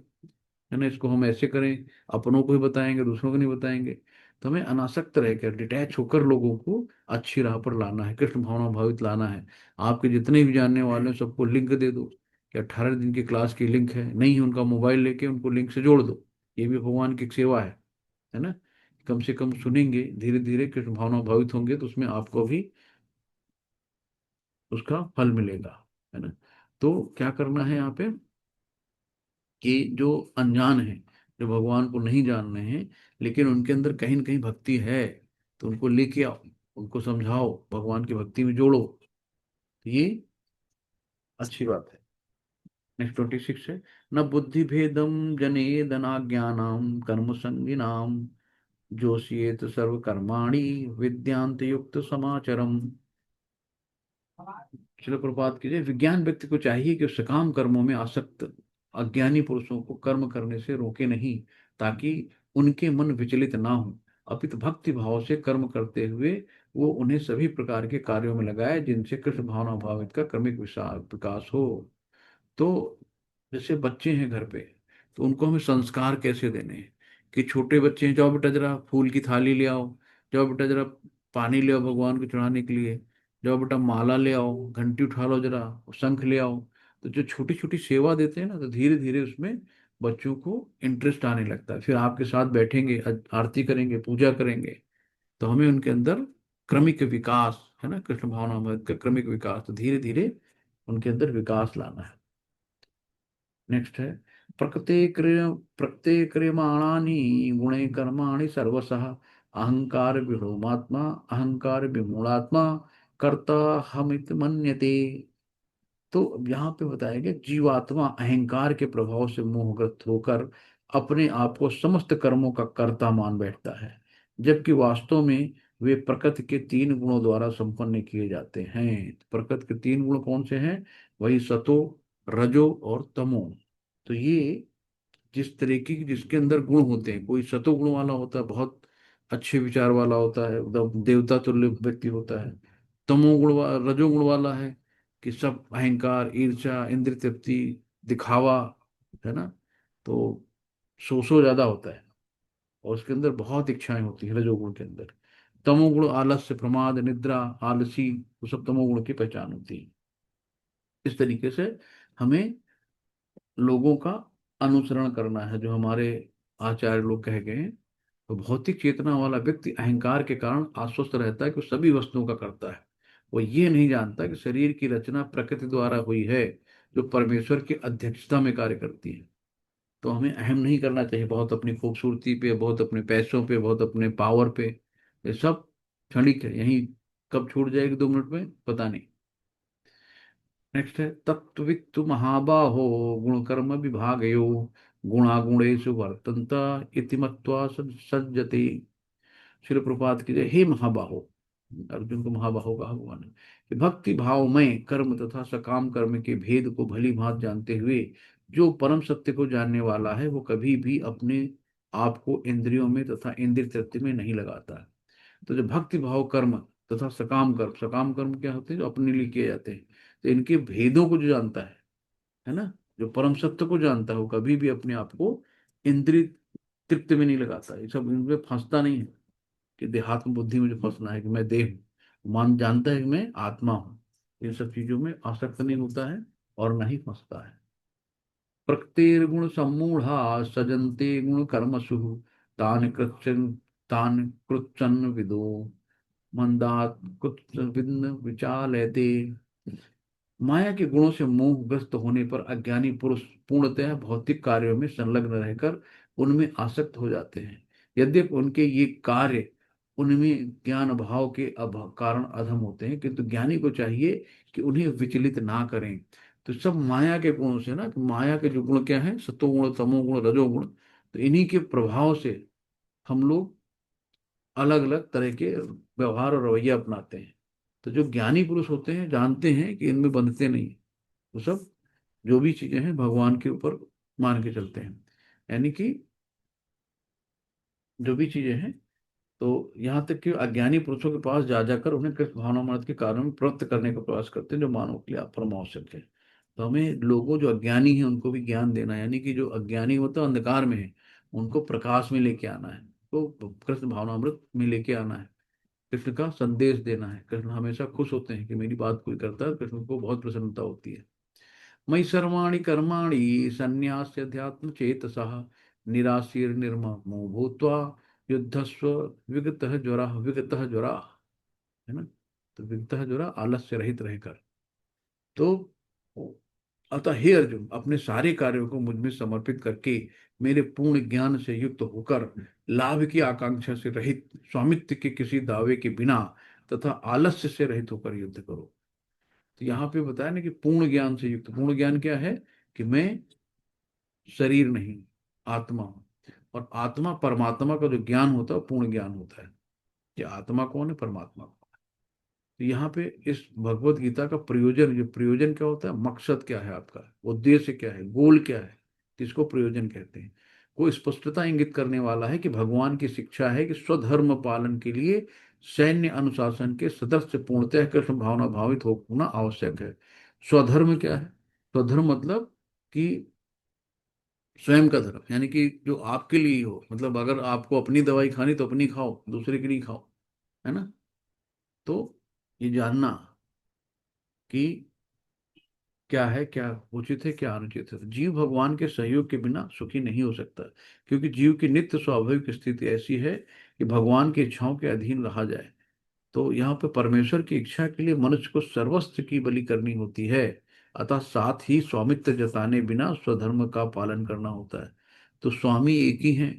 है ना, इसको हम ऐसे करें, अपनों को ही बताएंगे, दूसरों को नहीं बताएंगे। तो हमें अनासक्त रहकर, डिटैच होकर लोगों को अच्छी राह पर लाना है, कृष्ण भावना भावित लाना है। आपके जितने भी जानने वाले हैं सबको लिंक दे दो, कि 18 दिन की क्लास की लिंक है, नहीं है उनका मोबाइल लेके उनको लिंक से जोड़ दो। ये भी भगवान की एक सेवा है ना। कम से कम सुनेंगे, धीरे धीरे कृष्ण भावना भावित होंगे, तो उसमें आपको भी उसका फल मिलेगा, है ना। तो क्या करना है यहाँ पे, कि जो अनजान है, जो भगवान को नहीं जान रहे हैं, लेकिन उनके अंदर कहीं ना कहीं भक्ति है, तो उनको लेके आओ, उनको समझाओ, भगवान की भक्ति में जोड़ो। तो ये अच्छी बात है। नेक्स्ट 26 है, न बुद्धि भेदम जनेदनाज्ञानाम कर्म संगिनाम जोशियेत सर्व कर्माणि विद्यांत युक्त समाचरम। चलो प्रपात कीजिए, विज्ञान व्यक्ति को चाहिए कि उस सकाम कर्मों में आसक्त अज्ञानी पुरुषों को कर्म करने से रोके नहीं, ताकि उनके मन विचलित ना हो, अपितु भक्ति भाव से कर्म करते हुए वो उन्हें सभी प्रकार के कार्यों में लगाए जिनसे कृष्ण भावना भावित का क्रमिक विकास हो। तो जैसे बच्चे हैं घर पे, तो उनको हमें संस्कार कैसे देने हैं, कि छोटे बच्चे हैं, जाओ बेटा जरा फूल की थाली ले आओ, जाओ बेटा जरा पानी ले आओ भगवान को चढ़ाने के लिए, जाओ बेटा माला ले आओ, घंटी उठा लो जरा, शंख ले आओ। तो जो छोटी छोटी सेवा देते हैं ना, तो धीरे धीरे उसमें बच्चों को इंटरेस्ट आने लगता है, फिर आपके साथ बैठेंगे, आरती करेंगे, पूजा करेंगे। तो हमें उनके अंदर क्रमिक विकास, है ना, कृष्ण भावना में का क्रमिक विकास, तो धीरे धीरे उनके अंदर विकास लाना है। नेक्स्ट है, प्रकृते क्रियमाणानि गुणे कर्माणि सर्वशः अहंकार विमूढ़ात्मा, अहंकार विमूढ़ात्मा कर्ता हमित मन्यते। तो यहाँ पे बताया गया, जीवात्मा अहंकार के प्रभाव से मोहग्रस्त होकर अपने आप को समस्त कर्मों का कर्ता मान बैठता है, जबकि वास्तव में वे प्रकृति के 3 गुणों द्वारा संपन्न किए जाते हैं। तो प्रकृति के 3 गुण कौन से हैं, वही सतो, रजो और तमो। तो ये जिस तरीके की जिसके अंदर गुण होते हैं, कोई सतोगुण वाला होता है, बहुत अच्छे विचार वाला होता है, एकदम देवता तुल्य व्यक्ति होता है। रजोगुण वाला है कि सब अहंकार, ईर्ष्या, इंद्रिय तृप्ति, दिखावा, है ना, तो शोषो ज्यादा होता है, और उसके अंदर बहुत इच्छाएं होती है रजोगुण के अंदर। तमोगुण आलस्य, प्रमाद, निद्रा, आलसी, वो सब तमोगुण की पहचान होती है। इस तरीके से हमें लोगों का अनुसरण करना है, जो हमारे आचार्य लोग कह गए हैं। तो भौतिक चेतना वाला व्यक्ति अहंकार के कारण आश्वस्त रहता है कि वो सभी वस्तुओं का करता है। वो ये नहीं जानता कि शरीर की रचना प्रकृति द्वारा हुई है, जो परमेश्वर की अध्यक्षता में कार्य करती है। तो हमें अहम नहीं करना चाहिए, बहुत अपनी खूबसूरती पे, बहुत अपने पैसों पे, बहुत अपने पावर पे। ये सब क्षणिक है, यही कब छूट जाएगी 2 मिनट में पता नहीं। नेक्स्ट है तत्वित्तु महाबाहो गुण कर्म विभागयो गुणागुणेषु वर्तन्त इति मत्वा सज्जते। श्रील प्रपात की जय। हे महाबाहो, अर्जुन को महाबाहो कहा भगवान ने, कि भक्ति भाव में कर्म तथा सकाम कर्म के भेद को भली भांति जानते हुए जो परम सत्य को जानने वाला है वो कभी भी अपने आप को इंद्रियों में तथा इंद्रिय तृप्ति में नहीं लगाता है। तो जो भक्ति भाव कर्म तथा सकाम कर्म क्या होते हैं, जो अपने लिए किए जाते हैं, तो इनके भेदों को जो जानता है ना, जो परम सत्य को जानता है वो कभी भी अपने आप को इंद्रिय तृप्ति में नहीं लगाता, ये सब इनमें फंसता नहीं है कि देहात्म बुद्धि में जो फंसना है कि मैं देह हूं, मान जानता है कि मैं आत्मा हूं, इन सब चीजों में आसक्त नहीं होता है और नहीं फंसता है। प्रकृतिर्गुण सम्मूढ़ा सजन्ते गुण कर्मसु तान कृच्छन विदो मंदात कृच्छ विद्न विचालयते। माया के गुणों से मोहग्रस्त होने पर अज्ञानी पुरुष पूर्णतः भौतिक कार्यों में संलग्न रहकर उनमें आसक्त हो जाते हैं। यद्यपि उनके ये कार्य उनमें ज्ञान भाव के कारण अधम होते हैं, किंतु ज्ञानी को चाहिए कि उन्हें विचलित ना करें। तो सब माया के गुणों से ना, माया के जो गुण क्या है, सतोगुण तमोगुण रजोगुण, तो इन्हीं के प्रभाव से हम लोग अलग अलग तरह के व्यवहार और रवैया अपनाते हैं। तो जो ज्ञानी पुरुष होते हैं जानते हैं कि इनमें बंधते नहीं, वो सब जो भी चीजें हैं भगवान के ऊपर मान के चलते हैं। यानी कि जो भी चीजें हैं, तो यहाँ तक कि अज्ञानी पुरुषों के पास जा जाकर उन्हें कृष्ण भावनामृत के कारण में प्रवृत्त करने का प्रयास करते हैं, जो मानव के लिए परम आवश्यक है। तो हमें लोगों जो अज्ञानी हैं उनको भी ज्ञान देना है, यानी कि जो अज्ञानी होता है अंधकार में है उनको प्रकाश में लेके आना है, तो कृष्ण भावनामृत में लेके आना है, कृष्ण का संदेश देना है। कृष्ण हमेशा खुश होते हैं कि मेरी बात कोई करता है, कृष्ण को बहुत प्रसन्नता होती है। मयि सर्वाणि कर्माणि संन्यास्य अध्यात्म चेतसः निराशीर निर्ममो भूत्वा युद्धस्व विगतः ज्वरा, है ना। तो विगतः ज्वरा आलस्य रहित रहकर। तो अतः हे अर्जुन, अपने सारे कार्यों को मुझ में समर्पित करके मेरे पूर्ण ज्ञान से युक्त होकर लाभ की आकांक्षा से रहित, स्वामित्व के किसी दावे के बिना तथा आलस्य से रहित होकर युद्ध करो। तो यहाँ पे बताया ना कि पूर्ण ज्ञान से युक्त। पूर्ण ज्ञान क्या है कि मैं शरीर नहीं, आत्मा हूं। और आत्मा परमात्मा का जो ज्ञान होता है वो पूर्ण ज्ञान होता है कि आत्मा कौन है, परमात्मा कौन है। तो यहाँ पे इस भगवत गीता का प्रयोजन, जो प्रयोजन क्या होता है, मकसद क्या है आपका, उद्देश्य क्या है, गोल क्या है, किसको प्रयोजन कहते हैं। वो स्पष्टता इंगित करने वाला है कि भगवान की शिक्षा है कि स्वधर्म पालन के लिए सैन्य अनुशासन के सदस्य पूर्णतः कृष्ण भावना भावित होना आवश्यक है। स्वधर्म क्या है? स्वधर्म मतलब कि स्वयं का धर्म, यानी कि जो आपके लिए ही हो, मतलब अगर आपको अपनी दवाई खानी तो अपनी खाओ, दूसरे की नहीं खाओ, है ना। तो ये जानना कि क्या है, क्या उचित है, क्या अनुचित है। तो जीव भगवान के सहयोग के बिना सुखी नहीं हो सकता, क्योंकि जीव की नित्य स्वाभाविक स्थिति ऐसी है कि भगवान की इच्छाओं के अधीन रहा जाए। तो यहाँ पे परमेश्वर की इच्छा के लिए मनुष्य को सर्वस्व की बलि करनी होती है। अतः साथ ही स्वामित्व जताने बिना स्वधर्म का पालन करना होता है। तो स्वामी एक ही है,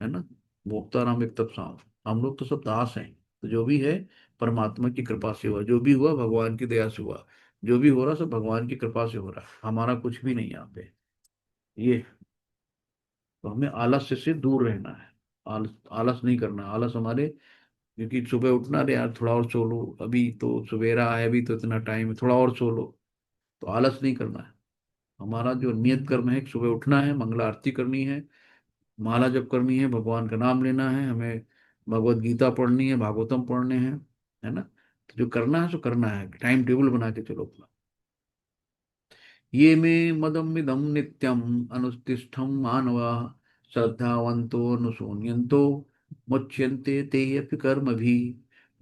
है ना। भोक्ता राम एक तब साम, हम लोग तो सब दास हैं। तो जो भी है परमात्मा की कृपा से हुआ, जो भी हुआ भगवान की दया से हुआ, जो भी हो रहा सब भगवान की कृपा से हो रहा है, हमारा कुछ भी नहीं यहाँ पे ये। तो हमें आलस्य से दूर रहना है, आलस आलस नहीं करना। आलस हमारे, क्योंकि सुबह उठना, अरे यार थोड़ा और सो लो, अभी तो सवेरा है, अभी तो इतना टाइम है, थोड़ा और सो लो, तो आलस नहीं करना है। हमारा जो नियत कर्म है, सुबह उठना है, मंगला आरती करनी है, माला जप करनी है, भगवान का नाम लेना है, हमें भगवत गीता पढ़नी है, भागवतम पढ़ने हैं, है ना। तो जो करना है सो करना है, टाइम टेबल बना के चलो अपना। ये मे मदमिदं नित्यम अनुतिष्ठम मानवा श्रद्धावंतो अनुशोन्यन्तो मुच्यन्ते ते अपि कर्म भी।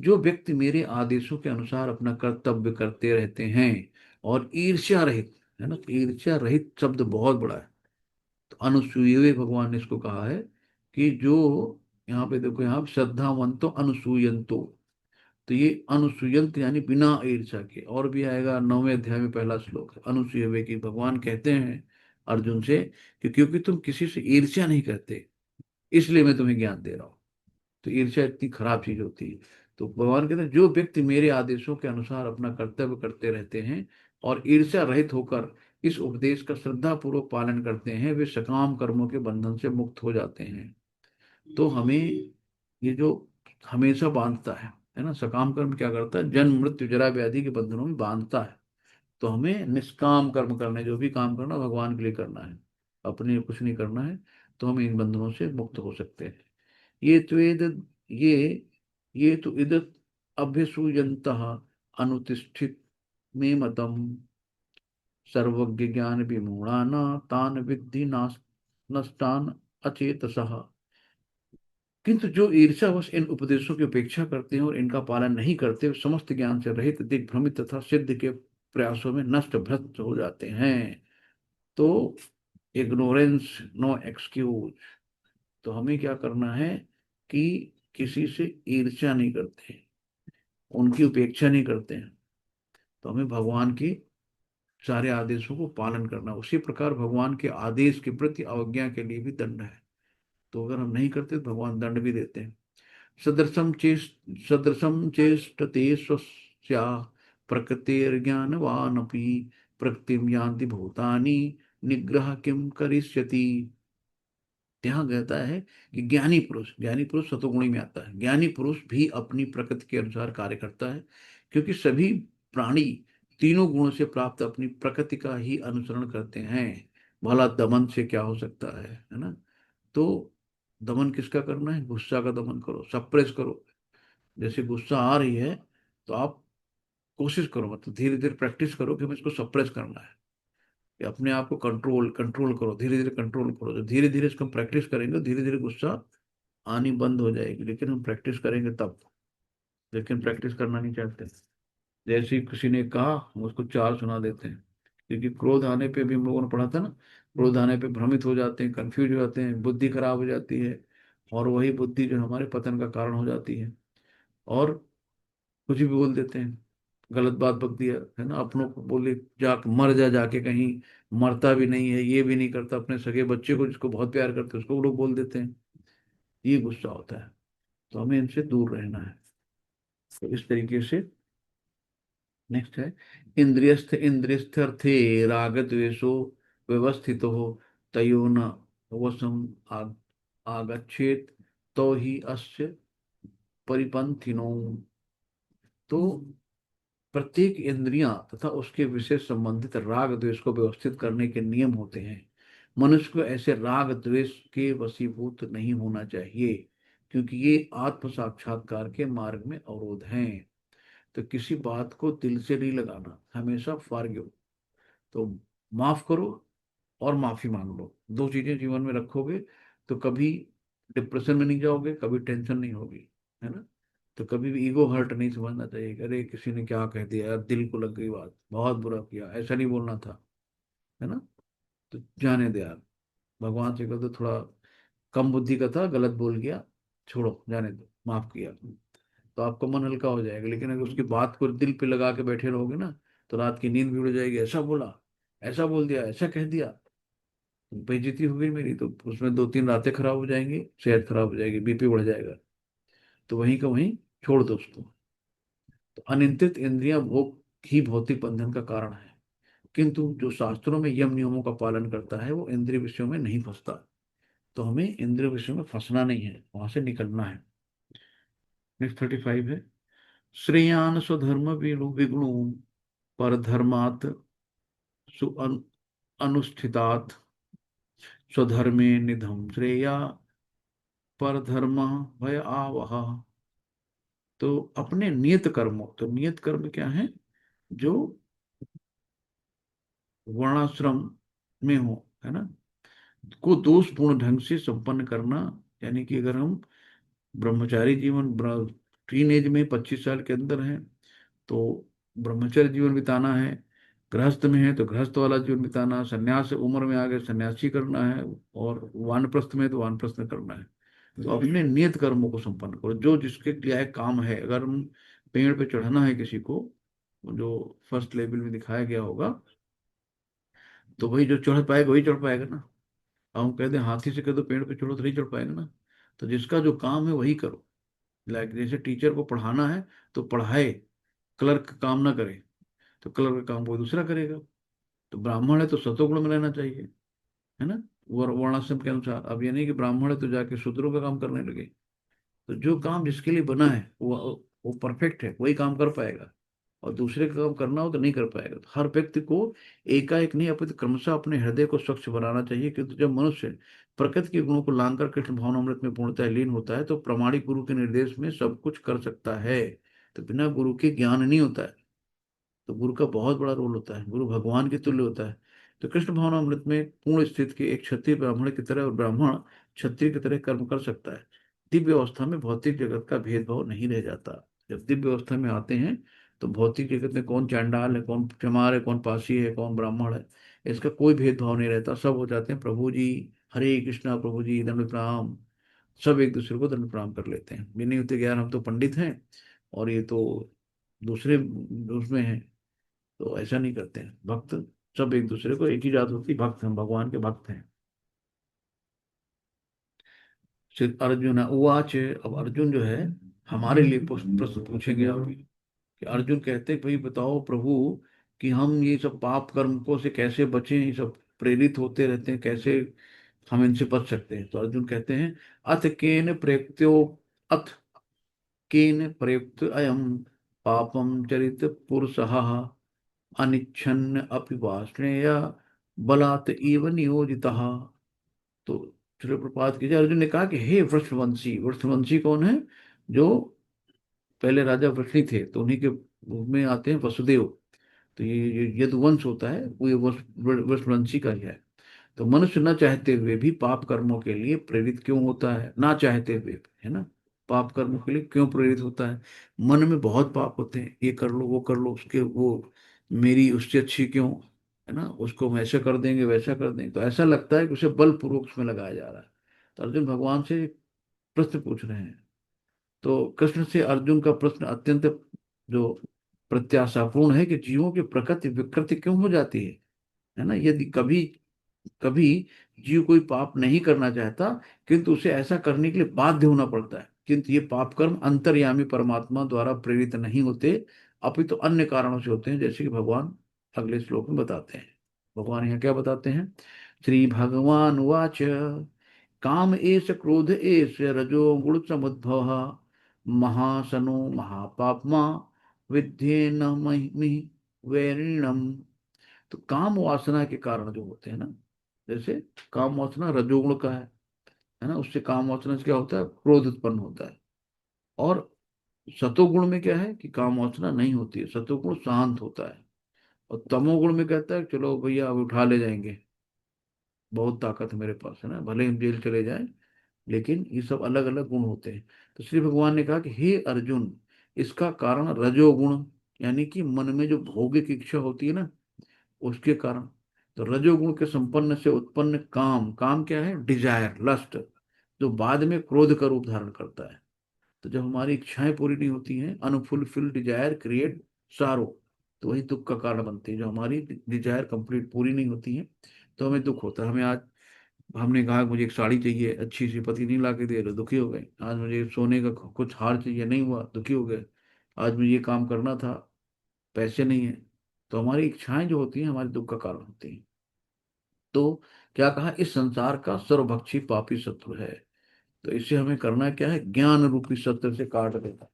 जो व्यक्ति मेरे आदेशों के अनुसार अपना कर्तव्य करते रहते हैं और ईर्ष्या रहित, है ना, ईर्ष्या रहित शब्द बहुत बड़ा है। तो अनुसूये भगवान ने इसको कहा है कि जो, यहाँ पे देखो, यहाँ श्रद्धावंतो अनुसूयंतो, तो ये अनुसूयंत यानी बिना ईर्ष्या के। और भी आएगा 9वें अध्याय में पहला श्लोक है अनुसूये की, भगवान कहते हैं अर्जुन से कि क्योंकि तुम किसी से ईर्ष्या नहीं करते, इसलिए मैं तुम्हें ज्ञान दे रहा हूँ। तो ईर्ष्या इतनी खराब चीज होती है। तो भगवान कहते हैं जो व्यक्ति मेरे आदेशों के अनुसार अपना कर्तव्य करते रहते हैं और ईर्ष्या रहित होकर इस उपदेश का श्रद्धा पूर्वक पालन करते हैं, वे सकाम कर्मों के बंधन से मुक्त हो जाते हैं। तो हमें ये जो हमेशा बांधता है ना, सकाम कर्म क्या करता है, जन्म मृत्यु जरा व्याधि के बंधनों में बांधता है। तो हमें निष्काम कर्म करना है, जो भी काम करना भगवान के लिए करना है, अपने लिए कुछ नहीं करना है। तो हम इन बंधनों से मुक्त हो सकते हैं। ये तो ये ये तो इदत अभ्यसूयंत अनुतिष्ठित में मतम सर्वज्ञ ज्ञान विमूढ़ान तान विद्धि नष्टान अचेतसः। किंतु जो ईर्ष्यावश इन उपदेशों की उपेक्षा करते हैं और इनका पालन नहीं करते, वे समस्त ज्ञान से रहित, दिग्भ्रमित तथा सिद्ध के प्रयासों में नष्ट भ्रष्ट हो जाते हैं। तो इग्नोरेंस नो एक्सक्यूज। तो हमें क्या करना है कि किसी से ईर्ष्या नहीं करते हैं, उनकी उपेक्षा नहीं करते हैं। तो हमें भगवान के सारे आदेशों को पालन करना। उसी प्रकार भगवान के आदेश के प्रति अवज्ञा के लिए भी दंड है। तो अगर हम नहीं करते तो भगवान दंड भी देते हैं। सदृशं चेष्टते स्वस्या प्रकृतिर्ज्ञानवानपि प्रकृतिं यान्ति भूतानि निग्रह किम करिष्यति। यहाँ कहता है कि ज्ञानी पुरुष सतोगुणी में आता है। ज्ञानी पुरुष भी अपनी प्रकृति के अनुसार कार्य करता है, क्योंकि सभी प्राणी तीनों गुणों से प्राप्त अपनी प्रकृति का ही अनुसरण करते हैं। भला दमन से क्या हो सकता है ना। तो दमन किसका करना है, गुस्सा का दमन करो, सप्रेस करो। जैसे गुस्सा आ रही है तो आप कोशिश करो, मतलब धीरे धीरे प्रैक्टिस करो कि हमें इसको सप्रेस करना है, कि अपने आप को कंट्रोल कंट्रोल करो, धीरे धीरे कंट्रोल करो। जो धीरे धीरे इसको प्रैक्टिस करेंगे धीरे धीरे गुस्सा आनी बंद हो जाएगी। लेकिन हम प्रैक्टिस करेंगे तब, लेकिन प्रैक्टिस करना नहीं चाहते। जैसे ही किसी ने कहा हम उसको चार सुना देते हैं। क्योंकि क्रोध आने पे भी हम लोगों ने पढ़ा था ना, क्रोध आने पे भ्रमित हो जाते हैं, कंफ्यूज हो जाते हैं, बुद्धि खराब हो जाती है। और वही बुद्धि जो हमारे पतन का कारण हो जाती है। और कुछ भी बोल देते हैं, गलत बात बक दिया है ना, अपनों को बोले जा मर जा जाके कहीं, मरता भी नहीं है, ये भी नहीं करता, अपने सगे बच्चे को जिसको बहुत प्यार करते हैं उसको वो लोग बोल देते हैं। ये गुस्सा होता है। तो हमें इनसे दूर रहना है। तो इस तरीके से नेक्स्ट है, इंद्रियस्थ अर्थे राग द्वेषो व्यवस्थित हो तयो न वसम आगच्छेत तो ही अस्य परिपंथिनो। तो प्रत्येक इंद्रियां तथा उसके विषय संबंधित राग द्वेष को व्यवस्थित करने के नियम होते हैं। मनुष्य को ऐसे राग द्वेष के वशीभूत नहीं होना चाहिए, क्योंकि ये आत्म साक्षात्कार के मार्ग में अवरोध हैं। तो किसी बात को दिल से नहीं लगाना, हमेशा फॉरगिव, तो माफ करो और माफी मांग लो। दो चीजें जीवन में रखोगे तो कभी डिप्रेशन में नहीं जाओगे, कभी टेंशन नहीं होगी, है ना। तो कभी भी ईगो हर्ट नहीं समझना चाहिए कि अरे किसी ने क्या कह दिया यार, दिल को लग गई बात, बहुत बुरा किया, ऐसा नहीं बोलना था, है ना। तो जाने दे यार, भगवान से कह दो थोड़ा कम बुद्धि का था, गलत बोल गया, छोड़ो जाने दो, माफ किया। तो आपका मन हल्का हो जाएगा। लेकिन अगर उसकी बात को दिल पे लगा के बैठे रहोगे ना, तो रात की नींद भी उड़ जाएगी, ऐसा बोला, ऐसा बोल दिया, ऐसा कह दिया, बेइज्जती हो गई मेरी, तो उसमें दो तीन रातें खराब हो जाएंगी, सेहत खराब हो जाएगी, बीपी बढ़ जाएगा। तो वहीं का वहीं छोड़ दो उसको। तो अनियंत्रित इंद्रियां भोग ही भौतिक बंधन का कारण है। किंतु जो शास्त्रों में यम नियमों का पालन करता है वो इंद्रिय विषयों में नहीं फंसता। तो हमें इंद्रिय विषयों में फंसना नहीं है, वहां से निकलना है। नेक्स्ट 35 है, श्रेयान स्वधर्म विगुणु पर धर्मात् सु अनुष्ठितात स्वधर्मे निधम श्रेया पर धर्म भय आवह। तो अपने नियत कर्मों, तो नियत कर्म क्या है, जो वर्णाश्रम में हो, है ना, को दोषपूर्ण ढंग से संपन्न करना। यानी कि अगर हम ब्रह्मचारी जीवन, टीन एज में 25 साल के अंदर हैं तो ब्रह्मचर्य जीवन बिताना है, गृहस्थ में है तो गृहस्थ वाला जीवन बिताना, संन्यास उम्र में आ गए सन्यासी करना है, और वानप्रस्थ में तो वानप्रस्थ करना है। तो अपने नियत कर्मों को संपन्न करो, जो जिसके लिए काम है। अगर हम पेड़ पे चढ़ना है किसी को, जो फर्स्ट लेवल में दिखाया गया होगा, तो वही जो चढ़ पाएगा वही चढ़ पाएगा ना। अब हम कहते हैं हाथी से कह दो पेड़ पे चढ़ो तो नहीं चढ़ पाएगा ना। तो जिसका जो काम है वही करो। लाइक जैसे टीचर को पढ़ाना है तो पढ़ाए, क्लर्क का काम ना करे, तो क्लर्क का काम कोई दूसरा करेगा। तो ब्राह्मण है तो सतोगुण में रहना चाहिए, है ना, वर्णाश्रम के अनुसार। अब ये नहीं कि ब्राह्मण है तो जाके शूद्रों का काम करने लगे। तो जो काम जिसके लिए बना है वो परफेक्ट है, वही काम कर पाएगा। और दूसरे का काम करना हो तो नहीं कर पाएगा। तो हर व्यक्ति को एकाएक नहीं, अपितु क्रमशः अपने हृदय को स्वच्छ बनाना चाहिए। क्योंकि जब मनुष्य प्रकृति के गुणों को लांघकर कृष्ण भावनामृत में पूर्णतः लीन होता है तो प्रामाणिक गुरु के निर्देश में सब कुछ कर सकता है। तो बिना गुरु के ज्ञान नहीं होता है। तो गुरु का बहुत बड़ा रोल होता है, गुरु भगवान के तुल्य होता है। तो कृष्ण भावनामृत में पूर्ण स्थित के एक क्षत्रिय ब्राह्मण की तरह और ब्राह्मण क्षत्रिय की तरह कर्म कर सकता है। दिव्य अवस्था में भौतिक जगत का भेदभाव नहीं रह जाता। जब दिव्य अवस्था में आते हैं तो भौतिक जगत में कौन चांडाल है, कौन चमार है, कौन पासी है, कौन ब्राह्मण है, इसका कोई भेदभाव नहीं रहता। सब हो जाते हैं प्रभु जी, हरे कृष्णा प्रभु जी, दंड प्रणाम। सब एक दूसरे को दंड प्रणाम कर लेते हैं बिना युक्त ज्ञान, हम तो पंडित हैं और ये तो दूसरे उसमें हैं। तो ऐसा नहीं करते हैं भक्त। सब एक दूसरे को, एक ही जात होती, भक्त हम भगवान के भक्त हैं। श्री अर्जुन उवाच, अब अर्जुन जो है हमारे लिए प्रश्न पूछेंगे आप। कि अर्जुन कहते हैं भाई बताओ प्रभु कि हम ये सब पाप कर्म को से कैसे बचें, ये सब प्रेरित होते रहते हैं, कैसे हम इनसे बच सकते हैं। तो अर्जुन कहते हैं अथ केन प्रयुक्तो, अथ केन प्रयुक्त अयम पापम चरित पुरुषः अनिच्छन्न अपि वाष्णेय बलात् इव नियोजितः। तो श्री प्रपात कीजिए, अर्जुन ने कहा कि हे वृषवंशी, वृषवंशी कौन है? जो पहले राजा वृषणी थे, तो उन्हीं के रूप में आते हैं वसुदेव। तो ये यदुवंश होता है वो ये वृषवंशी का ही है। तो मनुष्य न चाहते हुए भी पाप कर्मों के लिए प्रेरित क्यों होता है? ना चाहते हुए भी, है ना, पाप कर्मों के लिए क्यों प्रेरित होता है? मन में बहुत पाप होते हैं, ये कर लो वो कर लो, उसके वो मेरी उससे अच्छी क्यों, है ना, उसको हम ऐसा कर देंगे वैसा कर देंगे, तो ऐसा लगता है कि उसे बलपूर्वक उसमें लगाया जा रहा है। तो अर्जुन भगवान से प्रश्न पूछ रहे हैं। तो कृष्ण से अर्जुन का प्रश्न अत्यंत जो प्रत्याशापूर्ण है कि जीवों की प्रकृति विकृति क्यों हो जाती है ना। यदि कभी कभी जीव कोई पाप नहीं करना चाहता, किंतु उसे ऐसा करने के लिए बाध्य होना पड़ता है, किंतु ये पाप कर्म अंतर्यामी परमात्मा द्वारा प्रेरित नहीं होते, अपितु तो अन्य कारणों से होते हैं, जैसे कि भगवान अगले श्लोक में बताते हैं। भगवान यहाँ क्या बताते हैं? श्री भगवान वाच, काम एष क्रोध एष रजो गुण समुद्भव महासनो महापापमा विद्येन महि वैरिणम। तो काम वासना के कारण जो होते हैं ना, जैसे काम वासना रजोगुण का है ना, उससे काम वासना से क्या होता है? क्रोध उत्पन्न होता है। और सतोगुण में क्या है कि काम वासना नहीं होती है, सतोगुण शांत होता है। और तमोगुण में कहता है चलो भैया अब उठा ले जाएंगे, बहुत ताकत है मेरे पास, है ना, भले हम जेल चले जाएं, लेकिन ये सब अलग अलग गुण होते हैं। तो श्री भगवान ने कहा कि हे अर्जुन, इसका कारण रजोगुण, यानी कि मन में जो भोगिक इच्छा होती है ना, उसके कारण। तो रजोगुण के संपन्न से उत्पन्न काम, काम क्या है? डिजायर, लस्ट, जो बाद में क्रोध का रूप धारण करता है। तो जब हमारी इच्छाएं पूरी नहीं होती हैं, अनफुलफिल्ड डिजायर क्रिएट सारो, तो वही दुख का कारण बनती है। जो हमारी डिजायर कंप्लीट पूरी नहीं होती है तो हमें दुख होता है। हमें आज हमने कहा मुझे एक साड़ी चाहिए अच्छी सी, पति नहीं ला के दे रहे, दुखी हो गए। आज मुझे सोने का कुछ हार चाहिए, नहीं हुआ, दुखी हो गए। आज मुझे ये काम करना था, पैसे नहीं है। तो हमारी इच्छाएं जो होती हैं हमारे दुख का कारण होती हैं। तो क्या कहा? इस संसार का सर्वभक्षी पापी शत्रु है। तो इसे हमें करना क्या है? ज्ञान रूपी शस्त्र से काट देना।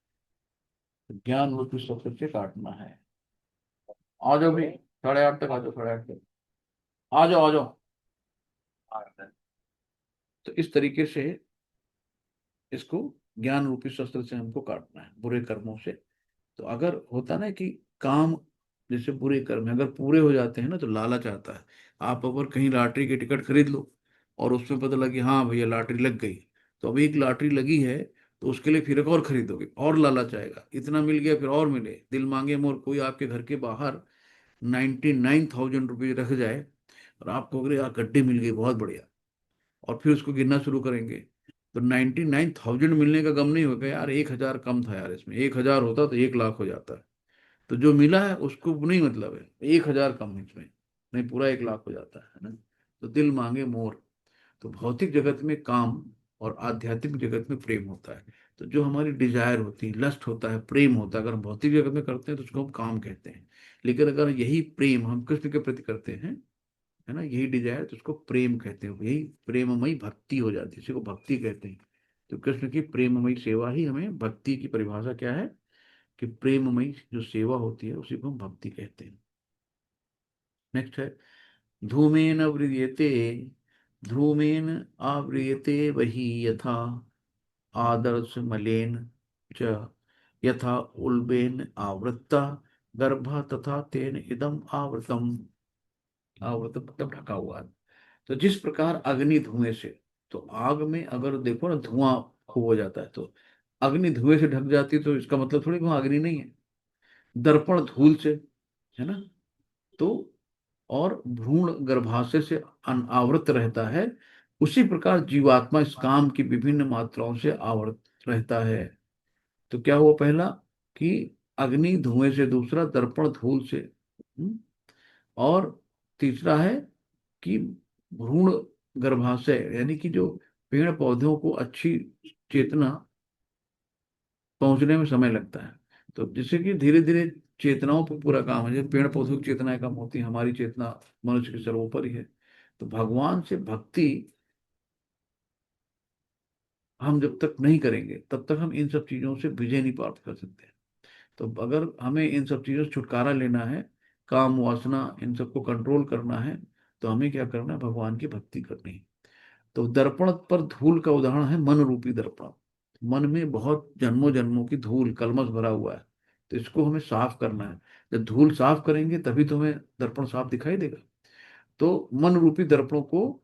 ज्ञान रूपी शस्त्र से काटना है। आ जाओ भी, 8:30 तक आ जाओ, 8:30 तक आ जाओ, आ जाओ। तो इस तरीके से इसको ज्ञान रूपी शस्त्र से हमको काटना है, बुरे कर्मों से। तो अगर होता ना कि काम, जैसे बुरे कर्म अगर पूरे हो जाते हैं ना तो लालच आता है। आप अगर कहीं लॉटरी की टिकट खरीद लो और उसमें पता लगी हाँ भैया लॉटरी लग गई, तो अभी एक लॉटरी लगी है तो उसके लिए फिर एक और खरीदोगे, और लालच आएगा, इतना मिल गया फिर और मिले, दिल मांगे मोर। कोई आपके घर के बाहर 99,000 रुपये रख जाए और आपको अगर यार गड्डी मिल गई बहुत बढ़िया, और फिर उसको गिनना शुरू करेंगे, तो 99,000 मिलने का गम नहीं होगा यार, 1,000 कम था यार, इसमें 1,000 होता तो 1 लाख हो जाता है। तो जो मिला है उसको नहीं मतलब है, 1,000 कम है इसमें, नहीं पूरा 1 लाख हो जाता है ना। तो दिल मांगे मोर। तो भौतिक जगत में काम और आध्यात्मिक जगत में प्रेम होता है। तो जो हमारी डिजायर होती है, लस्ट होता है, प्रेम होता है, अगर हम भौतिक जगत में करते हैं तो उसको हम काम कहते हैं। लेकिन अगर यही प्रेम हम कृष्ण के प्रति करते हैं, है ना, यही डिजायर, तो उसको प्रेम कहते हैं, यही प्रेममयी भक्ति हो जाती है, इसी को भक्ति कहते हैं। तो कृष्ण की प्रेममयी सेवा ही हमें, भक्ति की परिभाषा क्या है कि प्रेममयी जो सेवा होती है उसी को हम भक्ति कहते हैं। नेक्स्ट है धूमेन व्रियते, ध्रुमेन आव्रियते वही यथा आदर्श मलेन च, यथा उल्बेन आवृत्ता गर्भ तथा तेन इदम आवृतम। आवृत मतलब ढका हुआ है। तो जिस प्रकार अग्नि धुएं से, तो आग में अगर देखो ना धुआं खूब हो जाता है, तो अग्नि धुएं से ढक जाती है, तो इसका मतलब थोड़ी वहां अग्नि नहीं है। दर्पण धूल से, है ना, तो और भ्रूण गर्भाशय से आवृत रहता है, उसी प्रकार जीवात्मा इस काम की विभिन्न मात्राओं से आवृत रहता है। तो क्या हुआ पहला कि अग्नि धुएं से, दूसरा दर्पण धूल से, और तीसरा है कि भ्रूण गर्भाशय, यानी कि जो पेड़ पौधों को अच्छी चेतना पहुंचने में समय लगता है। तो जिससे कि धीरे धीरे चेतनाओं पर पूरा काम है, जैसे पेड़ पौधों की चेतनाएं कम होती है, हमारी चेतना मनुष्य के सर्वोपरि है। तो भगवान से भक्ति हम जब तक नहीं करेंगे तब तक हम इन सब चीजों से विजय नहीं प्राप्त कर सकते। तो अगर हमें इन सब चीजों से छुटकारा लेना है, काम वासना इन सबको कंट्रोल करना है, तो हमें क्या करना है, भगवान की भक्ति करनी है। तो दर्पण पर धूल का उदाहरण है मन रूपी दर्पण। मन में बहुत जन्मों जन्मों की धूल कलमश भरा हुआ है, तो इसको हमें साफ करना है। जब धूल साफ करेंगे तभी तो हमें दर्पण साफ दिखाई देगा। तो मन रूपी दर्पणों को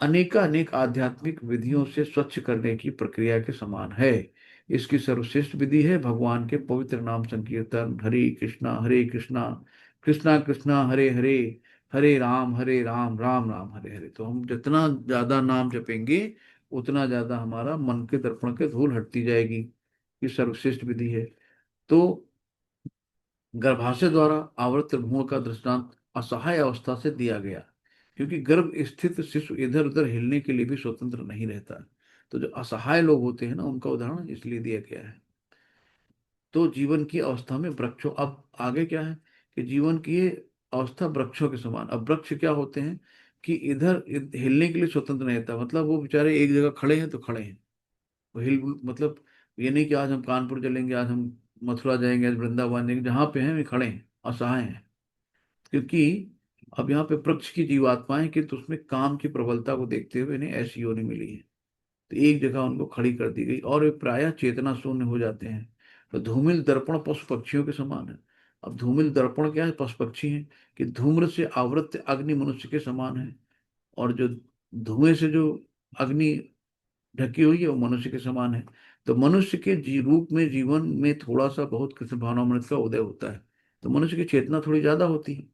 अनेक आध्यात्मिक विधियों से स्वच्छ करने की प्रक्रिया के समान है। इसकी सर्वश्रेष्ठ विधि है भगवान के पवित्र नाम संकीर्तन, हरे कृष्णा कृष्णा कृष्णा हरे हरे, हरे राम राम राम हरे हरे। तो हम जितना ज्यादा नाम जपेंगे उतना ज्यादा हमारा मन के दर्पण के धूल हटती जाएगी। ये सर्वश्रेष्ठ विधि है। तो गर्भाशय द्वारा आवर्त भ्रूण का दृष्टांत असहाय अवस्था से दिया गया, क्योंकि गर्भ स्थित शिशु इधर उधर हिलने के लिए भी स्वतंत्र नहीं रहता। तो जो असहाय लोग होते हैं ना, उनका उदाहरण इसलिए दिया गया है। तो जीवन की अवस्था में वृक्षों, अब आगे क्या है कि जीवन की ये अवस्था वृक्षों के समान। अब वृक्ष क्या होते हैं कि हिलने के लिए स्वतंत्र नहीं रहता, मतलब वो बेचारे एक जगह खड़े हैं तो खड़े हैं। वो हिल, मतलब ये नहीं कि आज हम कानपुर चलेंगे, आज हम मथुरा जाएंगे, आज वृंदावन जाएंगे, जहाँ पे हैं वे खड़े हैं, असहाय हैं। क्योंकि अब यहाँ पे वृक्ष की जीवात्माएं कि तो उसमें काम की प्रबलता को देखते हुए इन्हें ऐसी योनि मिली है, तो एक जगह उनको खड़ी कर दी गई और वे प्रायः चेतना शून्य हो जाते हैं। तो धूमिल दर्पण पशु पक्षियों के समान है। अब धूमिल दर्पण क्या है, पशु पक्षी हैं कि धूम्र से आवृत अग्नि मनुष्य के समान है, और जो धुएं से जो अग्नि ढकी हुई है वो मनुष्य के समान है। तो मनुष्य के रूप में जीवन में थोड़ा सा बहुत कृष्ण भावनामृत का उदय होता है, तो मनुष्य की चेतना थोड़ी ज्यादा होती है,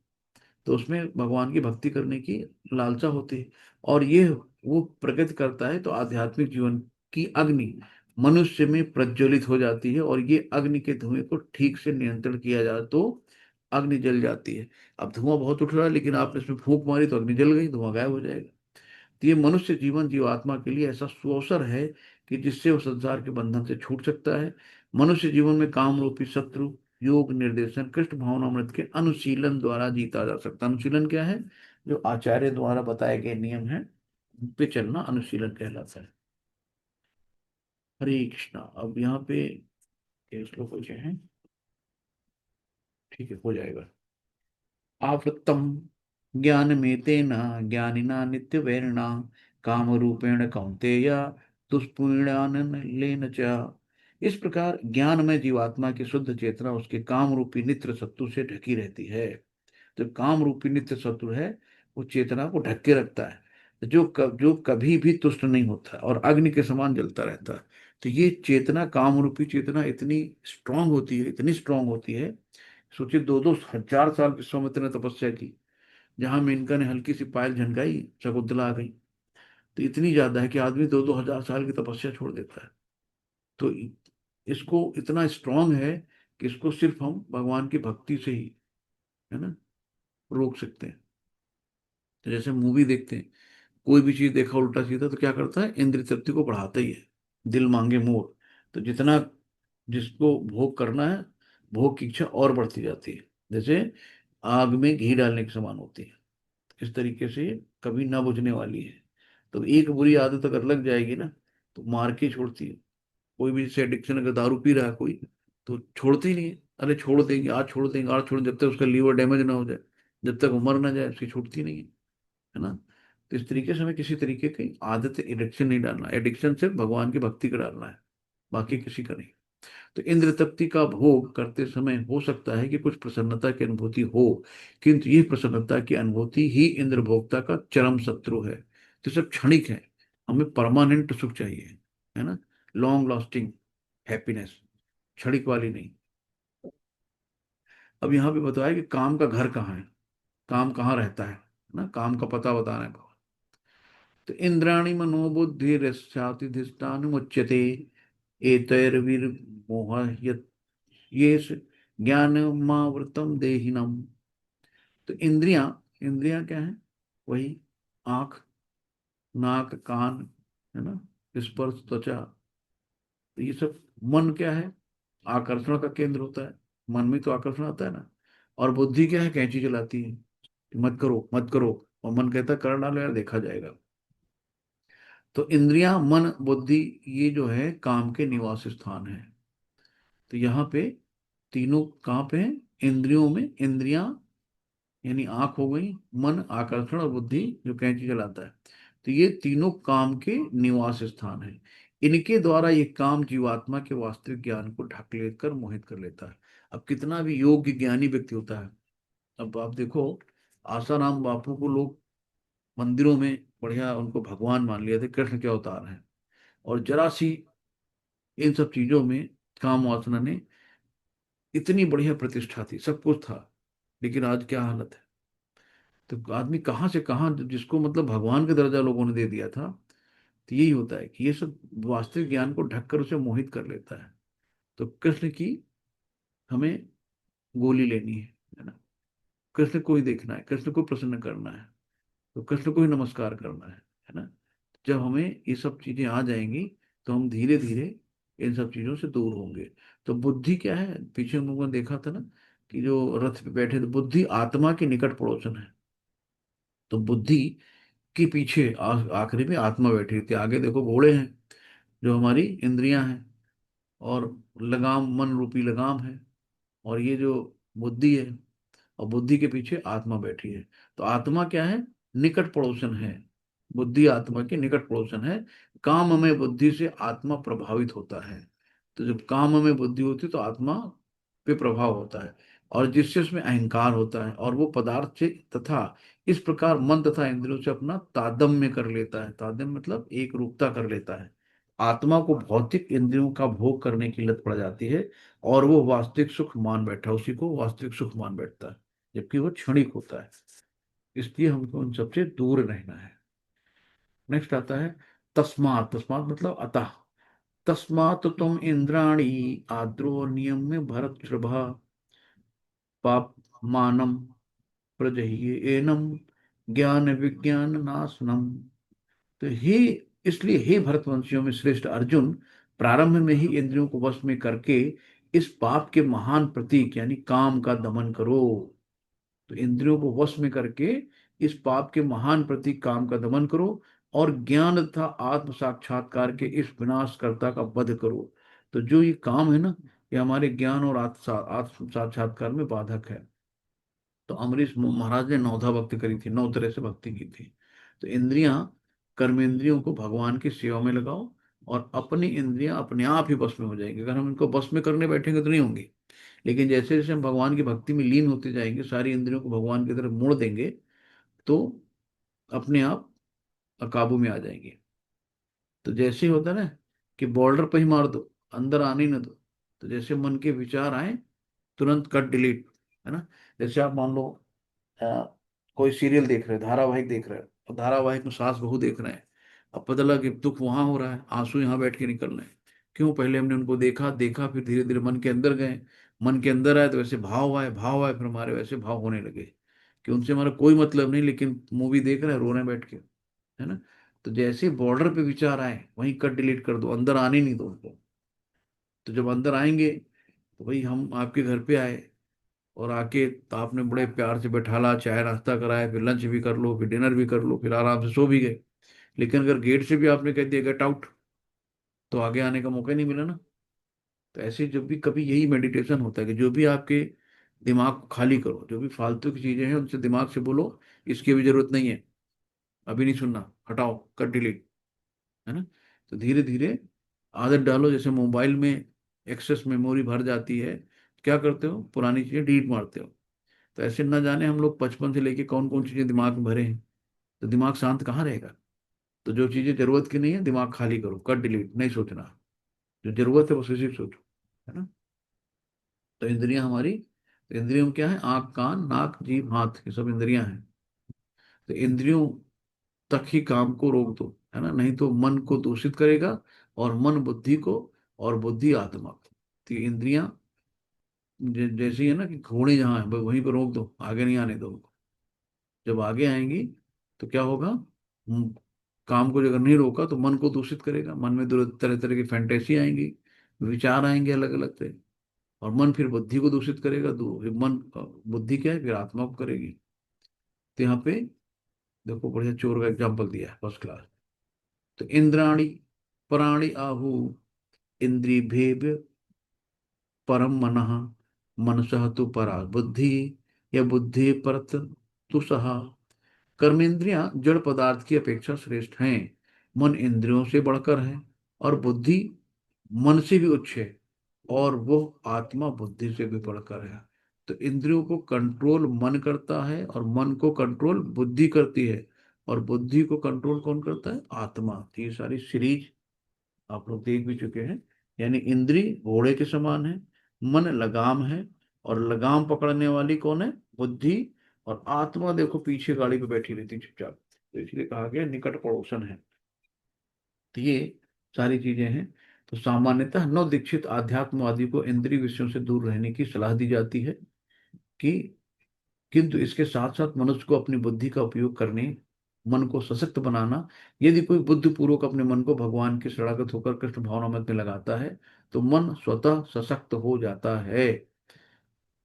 तो उसमें भगवान की भक्ति करने की लालसा होती है। और ये वो प्रगति करता है तो आध्यात्मिक जीवन की अग्नि मनुष्य में प्रज्वलित हो जाती है, और ये अग्नि के धुएं को ठीक से नियंत्रण किया जाए तो अग्नि जल जाती है। अब धुआं बहुत उठ रहा है, लेकिन आपने इसमें फूंक मारी तो अग्नि जल गई, धुआं गायब हो जाएगा। तो ये मनुष्य जीवन जीवात्मा के लिए ऐसा सुअवसर है कि जिससे वो संसार के बंधन से छूट सकता है। मनुष्य जीवन में काम रूपी शत्रु योग निर्देशन कृष्ण भावनामृत के अनुशीलन द्वारा जीता जा सकता है। अनुशीलन क्या है, जो आचार्य द्वारा बताए गए नियम है उन पे चलना अनुशीलन कहलाता है। हरे कृष्णा। अब यहाँ पे ये श्लोक बचे हैं, ठीक है, हो जाएगा। आवृत्तम ज्ञानमेतेन ज्ञानिना नित्यवैरिणा काम रूपेण कौन्तेय दुष्पुण्यानलेन च। इस प्रकार ज्ञान में जीवात्मा की शुद्ध चेतना उसके काम रूपी नित्य शत्रु से ढकी रहती है। जो काम रूपी नित्य शत्रु है वो चेतना को ढक के रखता है, जो कभी भी तुष्ट नहीं होता और अग्नि के समान जलता रहता है। तो ये चेतना, काम रूपी चेतना इतनी स्ट्रांग होती है, इतनी स्ट्रांग होती है। सोचिए 2-2 हजार साल विश्वामित्र ने तपस्या की, जहां मेनका ने हल्की सी पायल झनकाई शकुंतला आ गई। तो इतनी ज्यादा है कि आदमी 2-2 हजार साल की तपस्या छोड़ देता है। तो इसको इतना स्ट्रांग है कि इसको सिर्फ हम भगवान की भक्ति से ही, है ना, रोक सकते हैं। तो जैसे मूवी देखते हैं, कोई भी चीज देखा उल्टा सीधा तो क्या करता है, इंद्रिय तृप्ति को बढ़ाता ही है, दिल मांगे मोर। तो जितना जिसको भोग करना है, भोग की इच्छा और बढ़ती जाती है। जैसे आग में घी डालने के समान होती है। इस तरीके से ये कभी ना बुझने वाली है। तो एक बुरी आदत अगर लग जाएगी ना, तो मार के छोड़ती है। कोई भी जैसे एडिक्शन, अगर दारू पी रहा है कोई, तो छोड़ते ही नहीं है। अरे छोड़ देंगे, आज छोड़ देंगे, आज छोड़, जब तक उसका लीवर डैमेज ना हो जाए, जब तक वो मर ना जाए, उसकी छूटती नहीं है ना। तो इस तरीके से हमें किसी तरीके की आदत, एडिक्शन नहीं डालना। एडिक्शन सिर्फ भगवान की भक्ति का डालना है, बाकी किसी का नहीं। तो इंद्र तृप्ति का भोग करते समय हो सकता है कि कुछ प्रसन्नता की अनुभूति हो, किंतु ये प्रसन्नता की अनुभूति ही इंद्र भोक्ता का चरम शत्रु है। तो सब क्षणिक है। हमें परमानेंट सुख चाहिए, है ना, लॉन्ग लास्टिंग हैप्पीनेस, क्षणिक वाली नहीं। अब यहाँ पे बताया कि काम का घर कहाँ है, काम कहाँ रहता है ना, काम का पता बताना है। तो इंद्राणी मनोबुद्धिरस्यातिधिष्ठानमुच्यते एतैर्विर्मोह ये ज्ञानमावृतम देहिनम। तो इंद्रियां, इंद्रियां क्या है? वही आंख, नाक, कान, है ना, स्पर्श, त्वचा। तो ये सब मन क्या है? आकर्षण का केंद्र होता है। मन में तो आकर्षण आता है ना। और बुद्धि क्या है? कैंची चलाती है कि मत करो मत करो, और मन कहता है कर डालो यार, देखा जाएगा। तो इंद्रियां, मन, बुद्धि, ये जो है काम के निवास स्थान है। तो यहाँ पे तीनों कहाँ पे हैं? इंद्रियों में। इंद्रियां यानी आंख हो गई, मन, आकर्षण, और बुद्धि जो कैंची चलाता है। तो ये तीनों काम के निवास स्थान है। इनके द्वारा ये काम जीवात्मा के वास्तविक ज्ञान को ढक लेकर मोहित कर लेता है। अब कितना भी योग्य ज्ञानी व्यक्ति होता है, अब आप देखो, आसाराम बापू को लोग मंदिरों में बढ़िया उनको भगवान मान लिया थे, कृष्ण के अवतार हैं। और जरा सी इन सब चीजों में काम वासना ने इतनी बढ़िया प्रतिष्ठा थी, सब कुछ था, लेकिन आज क्या हालत है। तो आदमी कहाँ से कहाँ, जिसको मतलब भगवान का दर्जा लोगों ने दे दिया था। तो यही होता है कि ये सब वास्तविक ज्ञान को ढककर उसे मोहित कर लेता है। तो कृष्ण की हमें गोली लेनी है ना। कृष्ण को ही देखना है, कृष्ण को प्रसन्न करना है, तो कृष्ण को ही नमस्कार करना है ना। जब हमें ये सब चीजें आ जाएंगी, तो हम धीरे धीरे इन सब चीजों से दूर होंगे। तो बुद्धि क्या है? पीछे हम लोगों ने देखा था ना कि जो रथ पे बैठे थे, बुद्धि आत्मा के निकट पड़ोसन है। तो बुद्धि के पीछे आखिरी में आत्मा बैठी थी। आगे देखो घोड़े हैं जो हमारी इंद्रियां हैं, और लगाम, मन रूपी लगाम है, और ये जो बुद्धि है, और बुद्धि के पीछे आत्मा बैठी है। तो आत्मा क्या है? निकट पड़ोसन है। बुद्धि आत्मा के निकट पड़ोसन है। काम में बुद्धि से आत्मा प्रभावित होता है। तो जब काम में बुद्धि होती है तो आत्मा पे प्रभाव होता है, और जिससे उसमें अहंकार होता है, और वो पदार्थ से तथा इस प्रकार मन तथा इंद्रियों से अपना तादम्य कर लेता है। तादम्य मतलब एक रूपता कर लेता है। आत्मा को भौतिक इंद्रियों का भोग करने की लत पड़ जाती है, और वो वास्तविक सुख मान बैठा, उसी को वास्तविक सुख मान बैठता है, जबकि वो क्षणिक होता है। इसलिए हमको उन सबसे दूर रहना है। नेक्स्ट आता है तस्मात। तस्मात मतलब अतः। तस्मात् तुम इंद्राणी आद्रो नियम में भरत श्रभा पाप मानम प्रजह्य एनम ज्ञान विज्ञान नाशनम। तो हे, इसलिए हे भरतवंशियों में श्रेष्ठ अर्जुन, प्रारंभ में ही इंद्रियों को वश में करके इस पाप के महान प्रतीक यानी काम का दमन करो। तो इंद्रियों को वश में करके इस पाप के महान प्रतीक काम का दमन करो, और ज्ञान तथा आत्म साक्षात्कार के इस विनाशकर्ता का वध करो। तो जो ये काम है ना, ये हमारे ज्ञान और आत्म साक्षात्कार में बाधक है। तो अमरीश महाराज ने नौधा भक्ति करी थी, 9 तरह से भक्ति की थी। तो इंद्रियां, कर्मेंद्रियों को भगवान की सेवा में लगाओ, और अपनी इंद्रियां अपने आप ही बस में हो जाएंगी। अगर हम इनको बस में करने बैठेंगे तो नहीं होंगी। लेकिन जैसे जैसे हम भगवान की भक्ति में लीन होते जाएंगे, सारी इंद्रियों को भगवान की तरफ मोड़ देंगे, तो अपने आप काबू में आ जाएंगे। तो जैसे ही होता है ना कि बॉर्डर पे ही मार दो, अंदर आने ही ना दो। तो जैसे मन के विचार आए, तुरंत कट डिलीट, है ना। जैसे आप मान लो कोई सीरियल देख रहे हैं, धारावाहिक देख रहे हैं, और धारावाहिक में सास बहू देख रहे हैं। अब पता लगा कि दुख वहां हो रहा है, आंसू यहाँ बैठ के निकल रहे हैं। क्यों? पहले हमने उनको देखा देखा, फिर धीरे धीरे मन के अंदर गए। मन के अंदर आए तो वैसे भाव आए, भाव आए, फिर हमारे वैसे भाव होने लगे कि उनसे हमारा कोई मतलब नहीं, लेकिन मूवी देख रहे हैं, रो रहे हैं बैठ के, है ना। तो जैसे बॉर्डर पे विचार आए, वहीं कट डिलीट कर दो, अंदर आने नहीं दो उनको। तो जब अंदर आएंगे तो भाई हम आपके घर पे आए और आके तो आपने बड़े प्यार से बैठाला, चाय नाश्ता कराया, फिर लंच भी कर लो, फिर डिनर भी कर लो, फिर आराम से सो भी गए। लेकिन अगर गेट से भी आपने कह दिया गेट आउट, तो आगे आने का मौका ही नहीं मिला ना। तो ऐसे जब भी कभी यही मेडिटेशन होता है कि जो भी आपके दिमाग को खाली करो, जो भी फालतू की चीजें हैं उनसे दिमाग से बोलो इसकी भी जरूरत नहीं है, अभी नहीं सुनना, हटाओ, कर डिलीट, है ना। तो धीरे धीरे आदत डालो। जैसे मोबाइल में एक्सेस मेमोरी भर जाती है, क्या करते हो, पुरानी चीजें डिलीट मारते हो। तो ऐसे ना जाने हम लोग बचपन से लेके कौन कौन चीजें दिमाग में भरे हैं, तो दिमाग शांत कहाँ रहेगा। तो जो चीजें जरूरत की नहीं है दिमाग खाली करो, कर डिलीट, नहीं सोचना, जो जरूरत है वो सिर्फ सोचो, है ना। तो इंद्रियां हमारी, तो इंद्रियों में क्या है, आंख कान नाक जीभ हाथ, ये सब इंद्रियां हैं। तो इंद्रियों तक ही काम को रोक दो, है ना, नहीं तो मन को दूषित करेगा, और मन बुद्धि को, और बुद्धि आत्मा को। तो ये इंद्रियां जैसी है ना कि घोड़े जहाँ है बस वहीं पर रोक दो, आगे नहीं आने दो। जब आगे आएंगी तो क्या होगा, काम को अगर नहीं रोका तो मन को दूषित करेगा, मन में तरह तरह की फैंटेसी आएंगी, विचार आएंगे अलग अलग से, और मन फिर बुद्धि को दूषित करेगा, फिर मन बुद्धि क्या है, फिर आत्मा को करेगी। तो यहाँ पे देखो बढ़िया चोर का एग्जाम्पल दिया है, फर्स्ट क्लास। तो इंद्राणी प्राणी आहु इंद्रियभेव परम मनः मनसः तु परा बुद्धि, या बुद्धि परत तु सहा। कर्मेंद्रियां जड़ पदार्थ की अपेक्षा श्रेष्ठ हैं, मन इंद्रियों से बढ़कर है, और बुद्धि मन से भी उच्च है, और वो आत्मा बुद्धि से भी बढ़कर है। तो इंद्रियों को कंट्रोल मन करता है, और मन को कंट्रोल बुद्धि करती है, और बुद्धि को कंट्रोल कौन करता है, आत्मा। तो ये सारी सीरीज आप लोग देख भी चुके हैं। यानी इंद्री घोड़े के समान है, मन लगाम है, और लगाम पकड़ने वाली कौन है, बुद्धि, और आत्मा देखो पीछे गाड़ी पे बैठी रहती है चुपचाप, तो इसलिए कहा गया निकट पड़ोसन है। तो ये सारी चीजें हैं। तो सामान्यतः नव दीक्षित आध्यात्मवादी को इंद्रिय विषयों से दूर रहने की सलाह दी जाती है, कि किंतु इसके साथ साथ मनुष्य को अपनी बुद्धि का उपयोग करने, मन को सशक्त बनाना, यदि कोई बुद्धिपूर्वक अपने मन को भगवान के शरणागत होकर कृष्ण भावनामृत में लगाता है तो मन स्वतः सशक्त हो जाता है।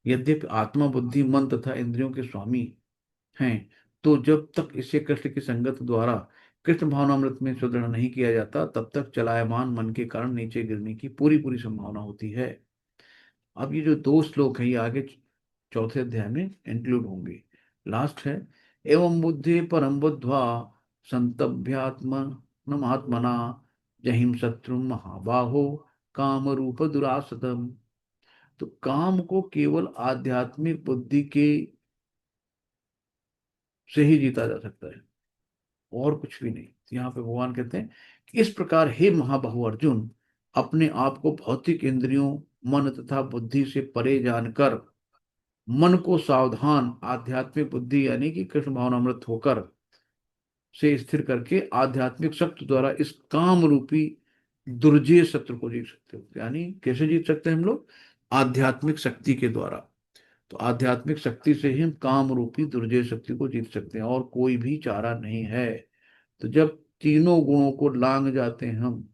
यद्यपि आत्मा बुद्धि मन तथा इंद्रियों के स्वामी हैं, तो जब तक इसे कृष्ण की संगत द्वारा कृष्ण भावनामृत में सुदृढ़ नहीं किया जाता, तब तक चलायमान मन के कारण नीचे गिरने की पूरी पूरी संभावना होती है। अब ये जो दो श्लोक है ये आगे चौथे अध्याय में इंक्लूड होंगे। लास्ट है, एवं बुद्धि परम बुद्ध्वा संतभ्यात्म महात्मना जहिम शत्रु महाबाहो काम रूप दुरासतम। तो काम को केवल आध्यात्मिक बुद्धि के से ही जीता जा सकता है, और कुछ भी नहीं। तो यहाँ पे भगवान कहते हैं कि इस प्रकार हे महाबाहु अर्जुन, अपने आप को भौतिक इंद्रियों मन तथा बुद्धि से परे जानकर मन को सावधान आध्यात्मिक बुद्धि यानी कि कृष्ण भावनामृत होकर से स्थिर करके आध्यात्मिक शक्ति द्वारा इस काम रूपी दुर्जय शत्रु को जीत सकते हो। यानी कैसे जीत सकते हैं हम लोग, आध्यात्मिक शक्ति के द्वारा। तो आध्यात्मिक शक्ति से ही हम काम रूपी दुर्जय शक्ति को जीत सकते हैं, और कोई भी चारा नहीं है। तो जब तीनों गुणों को लांग जाते हैं हम,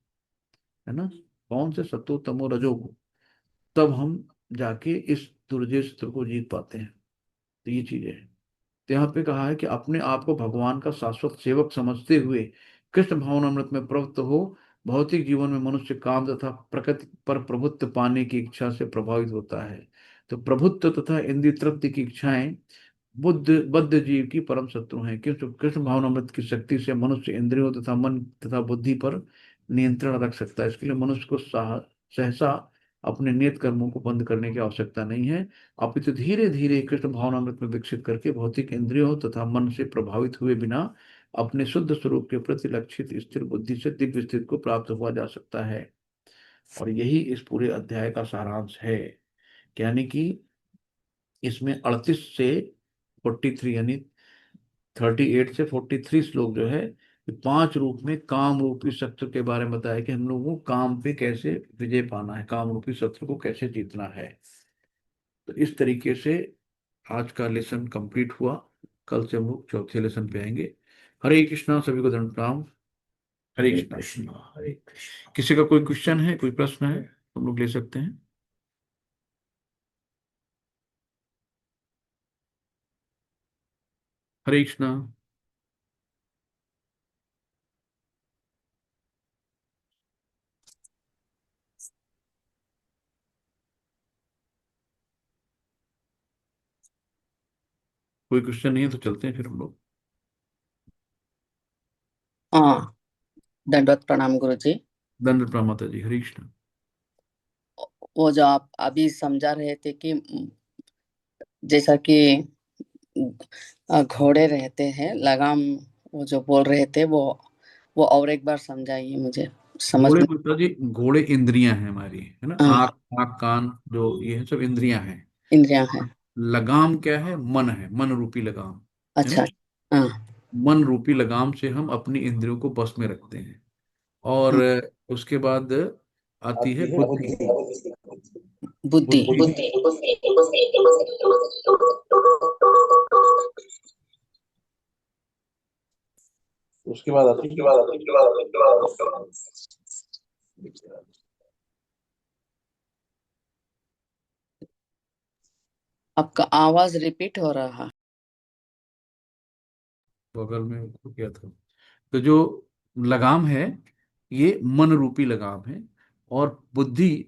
है ना, कौन से, सत्व तमो रजोगुण, तब हम जाके इस दुर्जय शत्रु को जीत पाते हैं। तो ये चीजें हैं। तो यहाँ पे कहा है कि अपने आप को भगवान का शाश्वत सेवक समझते हुए कृष्ण भावनामृत में प्रवृत्त हो। भौतिक जीवन में मनुष्य काम तथा प्रकृति पर प्रभुत्व पाने की इच्छा से प्रभावित होता है। तो प्रभुत्व तथा इंद्रिय तृप्ति की इच्छाएं बद्ध जीव की परम शत्रु हैं, क्योंकि कृष्ण भावनामृत की शक्ति से मनुष्य इंद्रियों तथा मन तथा बुद्धि पर नियंत्रण रख सकता है। इसके लिए मनुष्य को सहसा अपने नियत कर्मों को बंद करने की आवश्यकता नहीं है, अपितु धीरे धीरे कृष्ण भावनामृत में विकसित करके भौतिक इंद्रियों तथा मन से प्रभावित हुए बिना अपने शुद्ध स्वरूप के प्रति लक्षित स्थिर बुद्धि से दिव्य स्थिति को प्राप्त हुआ जा सकता है। और यही इस पूरे अध्याय का सारांश है। यानी कि इसमें 38 से 43 यानी 38 से 43 श्लोक जो है, ये 5 रूप में काम रूपी शस्त्र के बारे में बताया कि हम लोगों को काम पे कैसे विजय पाना है, काम रूपी शस्त्र को कैसे जीतना है। तो इस तरीके से आज का लेसन कंप्लीट हुआ। कल से हम लोग चौथे लेसन पे आएंगे। हरे कृष्णा, सभी को धन्यवाद। हरे हरे कृष्णा। कृष्णा हरे कृष्णा। किसी का कोई क्वेश्चन है, कोई प्रश्न है? हम लोग ले सकते हैं। हरे कृष्णा। कोई क्वेश्चन नहीं है तो चलते हैं फिर हम लोग। हाँ, दंडवत प्रणाम गुरु जी। दंड प्रणाम माता जी। हरे कृष्णा। वो जो आप अभी समझा रहे थे कि जैसा कि घोड़े रहते हैं लगाम, वो जो बोल रहे थे वो और एक बार समझाइए मुझे, समझ घोड़े में। माता जी, घोड़े इंद्रियां हैं हमारी, है ना। हाँ, आंख, आंख, कान, जो ये है सब इंद्रियां हैं। इंद्रियां हैं। लगाम क्या है? मन है, मन रूपी लगाम, है ना। अच्छा। हाँ। मन रूपी लगाम से हम अपनी इंद्रियों को बस में रखते हैं। और हाँ, उसके बाद आती है बुद्धि। बुद्धि। बुद्धि। उसके बाद आती है। आपका आवाज रिपीट हो रहा। बगल में उसको क्या था। तो जो लगाम है, ये मन रूपी लगाम है। और बुद्धि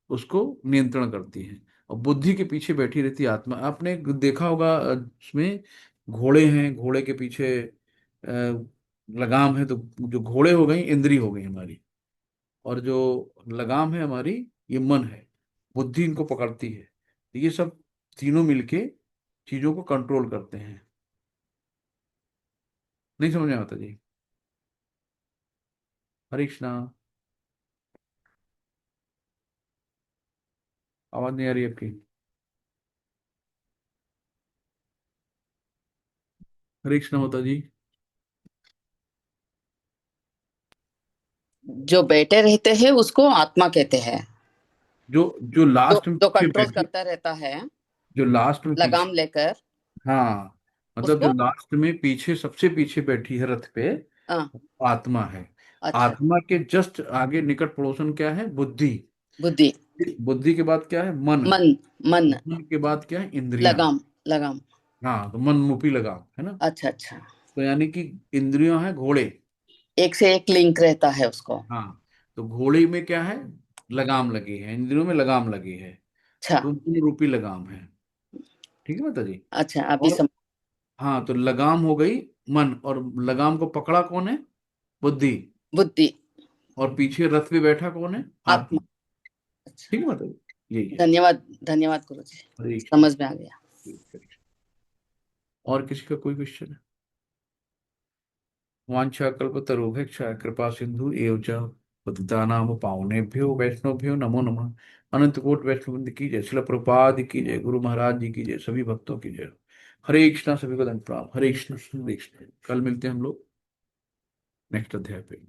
उसको नियंत्रण करती है। और बुद्धि के पीछे बैठी रहती है आत्मा। आपने देखा होगा उसमें घोड़े हैं, घोड़े के पीछे लगाम है। तो जो घोड़े हो गई, इंद्री हो गई हमारी। और जो लगाम है हमारी, ये मन है। बुद्धि इनको पकड़ती है। तो ये सब तीनों मिलके चीजों को कंट्रोल करते हैं। नहीं समझ में आता जी। हरे कृष्णा। आवाज नहीं आ रही आपकी। हरे कृष्णा माता जी। जो बैठे रहते हैं उसको आत्मा कहते हैं। जो जो जो लास्ट में जो पीछे कंट्रोल बैठी, करता रहता है जो लास्ट में पीछे, लगाम लेकर, हाँ, मतलब जो उसको। लास्ट में पीछे सबसे पीछे बैठी है रथ पे, हाँ। आत्मा है। अच्छा। आत्मा के जस्ट आगे निकट पड़ोसन क्या है? बुद्धि। बुद्धि। बुद्धि के बाद क्या है? मन है। मन। मन। मन के बाद क्या है? इंद्रियां। लगाम। लगाम। हाँ, तो मन मुपी लगाम है ना। अच्छा अच्छा। तो यानी कि इंद्रियां हैं घोड़े। एक से एक लिंक रहता है उसको। हाँ, तो घोड़े में क्या है? लगाम लगी है, इंद्रियों में लगाम लगी है। अच्छा। तो मन रूपी लगाम है। ठीक है माता जी। अच्छा, अभी और समझ। हाँ, तो लगाम हो गई मन, और लगाम को पकड़ा कौन है? बुद्धि। बुद्धि। और पीछे रथ पे बैठा कौन है? आत्मा। आत्मा। अच्छा। ठीक है माता जी, यही है। धन्यवाद धन्यवाद गुरु जी, हरे कृष्ण। समझ में आ गया। और किसी का कोई क्वेश्चन है? वांछा कल्पतरुभ्यश्च कृपा सिंधु एव च पतितानां पावनेभ्यो वैष्णवभ्यो नमो नमः। अनंत कोट वैष्णव वृंद की जय। शिल प्रभुपाद की जय। गुरु महाराज जी की जय। सभी भक्तों की जय। हरे कृष्णा। सभी को धन्यवाद। हरे कृष्ण, हरे कृष्ण। कल मिलते हैं हम लोग नेक्स्ट अध्याय पे।